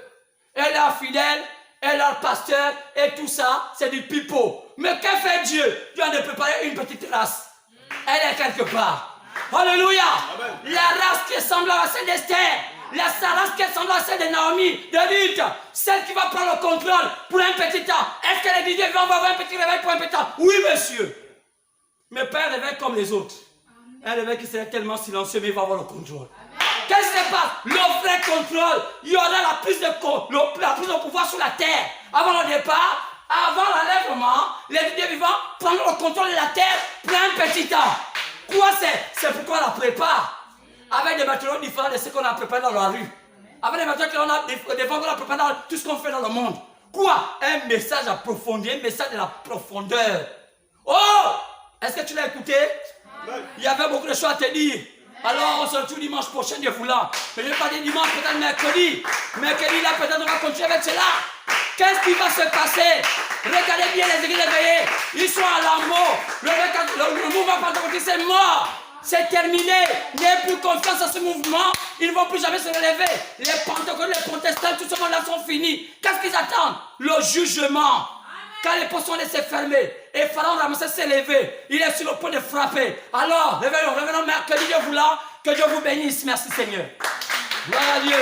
S1: Et leurs fidèles, et leurs pasteurs, et tout ça, c'est du pipeau. Mais que fait Dieu? Dieu a de préparer une petite race. Elle est quelque part. Alléluia. La race qui est semblable à celle d'Esther. La race qui est semblable à celle de Naomi, de Ruth. Celle qui va prendre le contrôle pour un petit temps. Est-ce que l'église va avoir un petit réveil pour un petit temps? Oui, monsieur. Mais pas un réveil comme les autres. Un réveil qui serait tellement silencieux, mais il va avoir le contrôle. Qu'est-ce qui se passe? Le vrai contrôle. Il y aura la plus de pouvoir sur la terre. Avant le départ, avant l'enlèvement, les dieux vivants prennent le contrôle de la terre, prennent un petit temps. Quoi c'est pourquoi on la prépare. Avec des matériaux différents de ce qu'on a préparé dans la rue. Avec des matériaux qu'on a préparé dans tout ce qu'on fait dans le monde. Quoi? Un message approfondi, un message de la profondeur. Oh! Est-ce que tu l'as écouté? Il y avait beaucoup de choses à te dire. Alors on se retrouve dimanche prochain, Dieu voulant. Mais je vais pas dire dimanche, peut-être mercredi. Mercredi, là, peut-être on va continuer avec cela. Qu'est-ce qui va se passer? Regardez bien les églises éveillées. Ils sont à l'amour. Le mouvement pentecôtiste est mort. C'est terminé. N'ayez plus confiance en ce mouvement. Ils ne vont plus jamais se relever. Les pentecôtistes, les protestants, tout ce monde-là sont finis. Qu'est-ce qu'ils attendent? Le jugement. Quand les portes sont laissées fermer et Pharaon Ramsès s'est levé, il est sur le point de frapper. Alors, revenons mercredi, Dieu voulant, que Dieu vous bénisse. Merci Seigneur. Gloire à Dieu.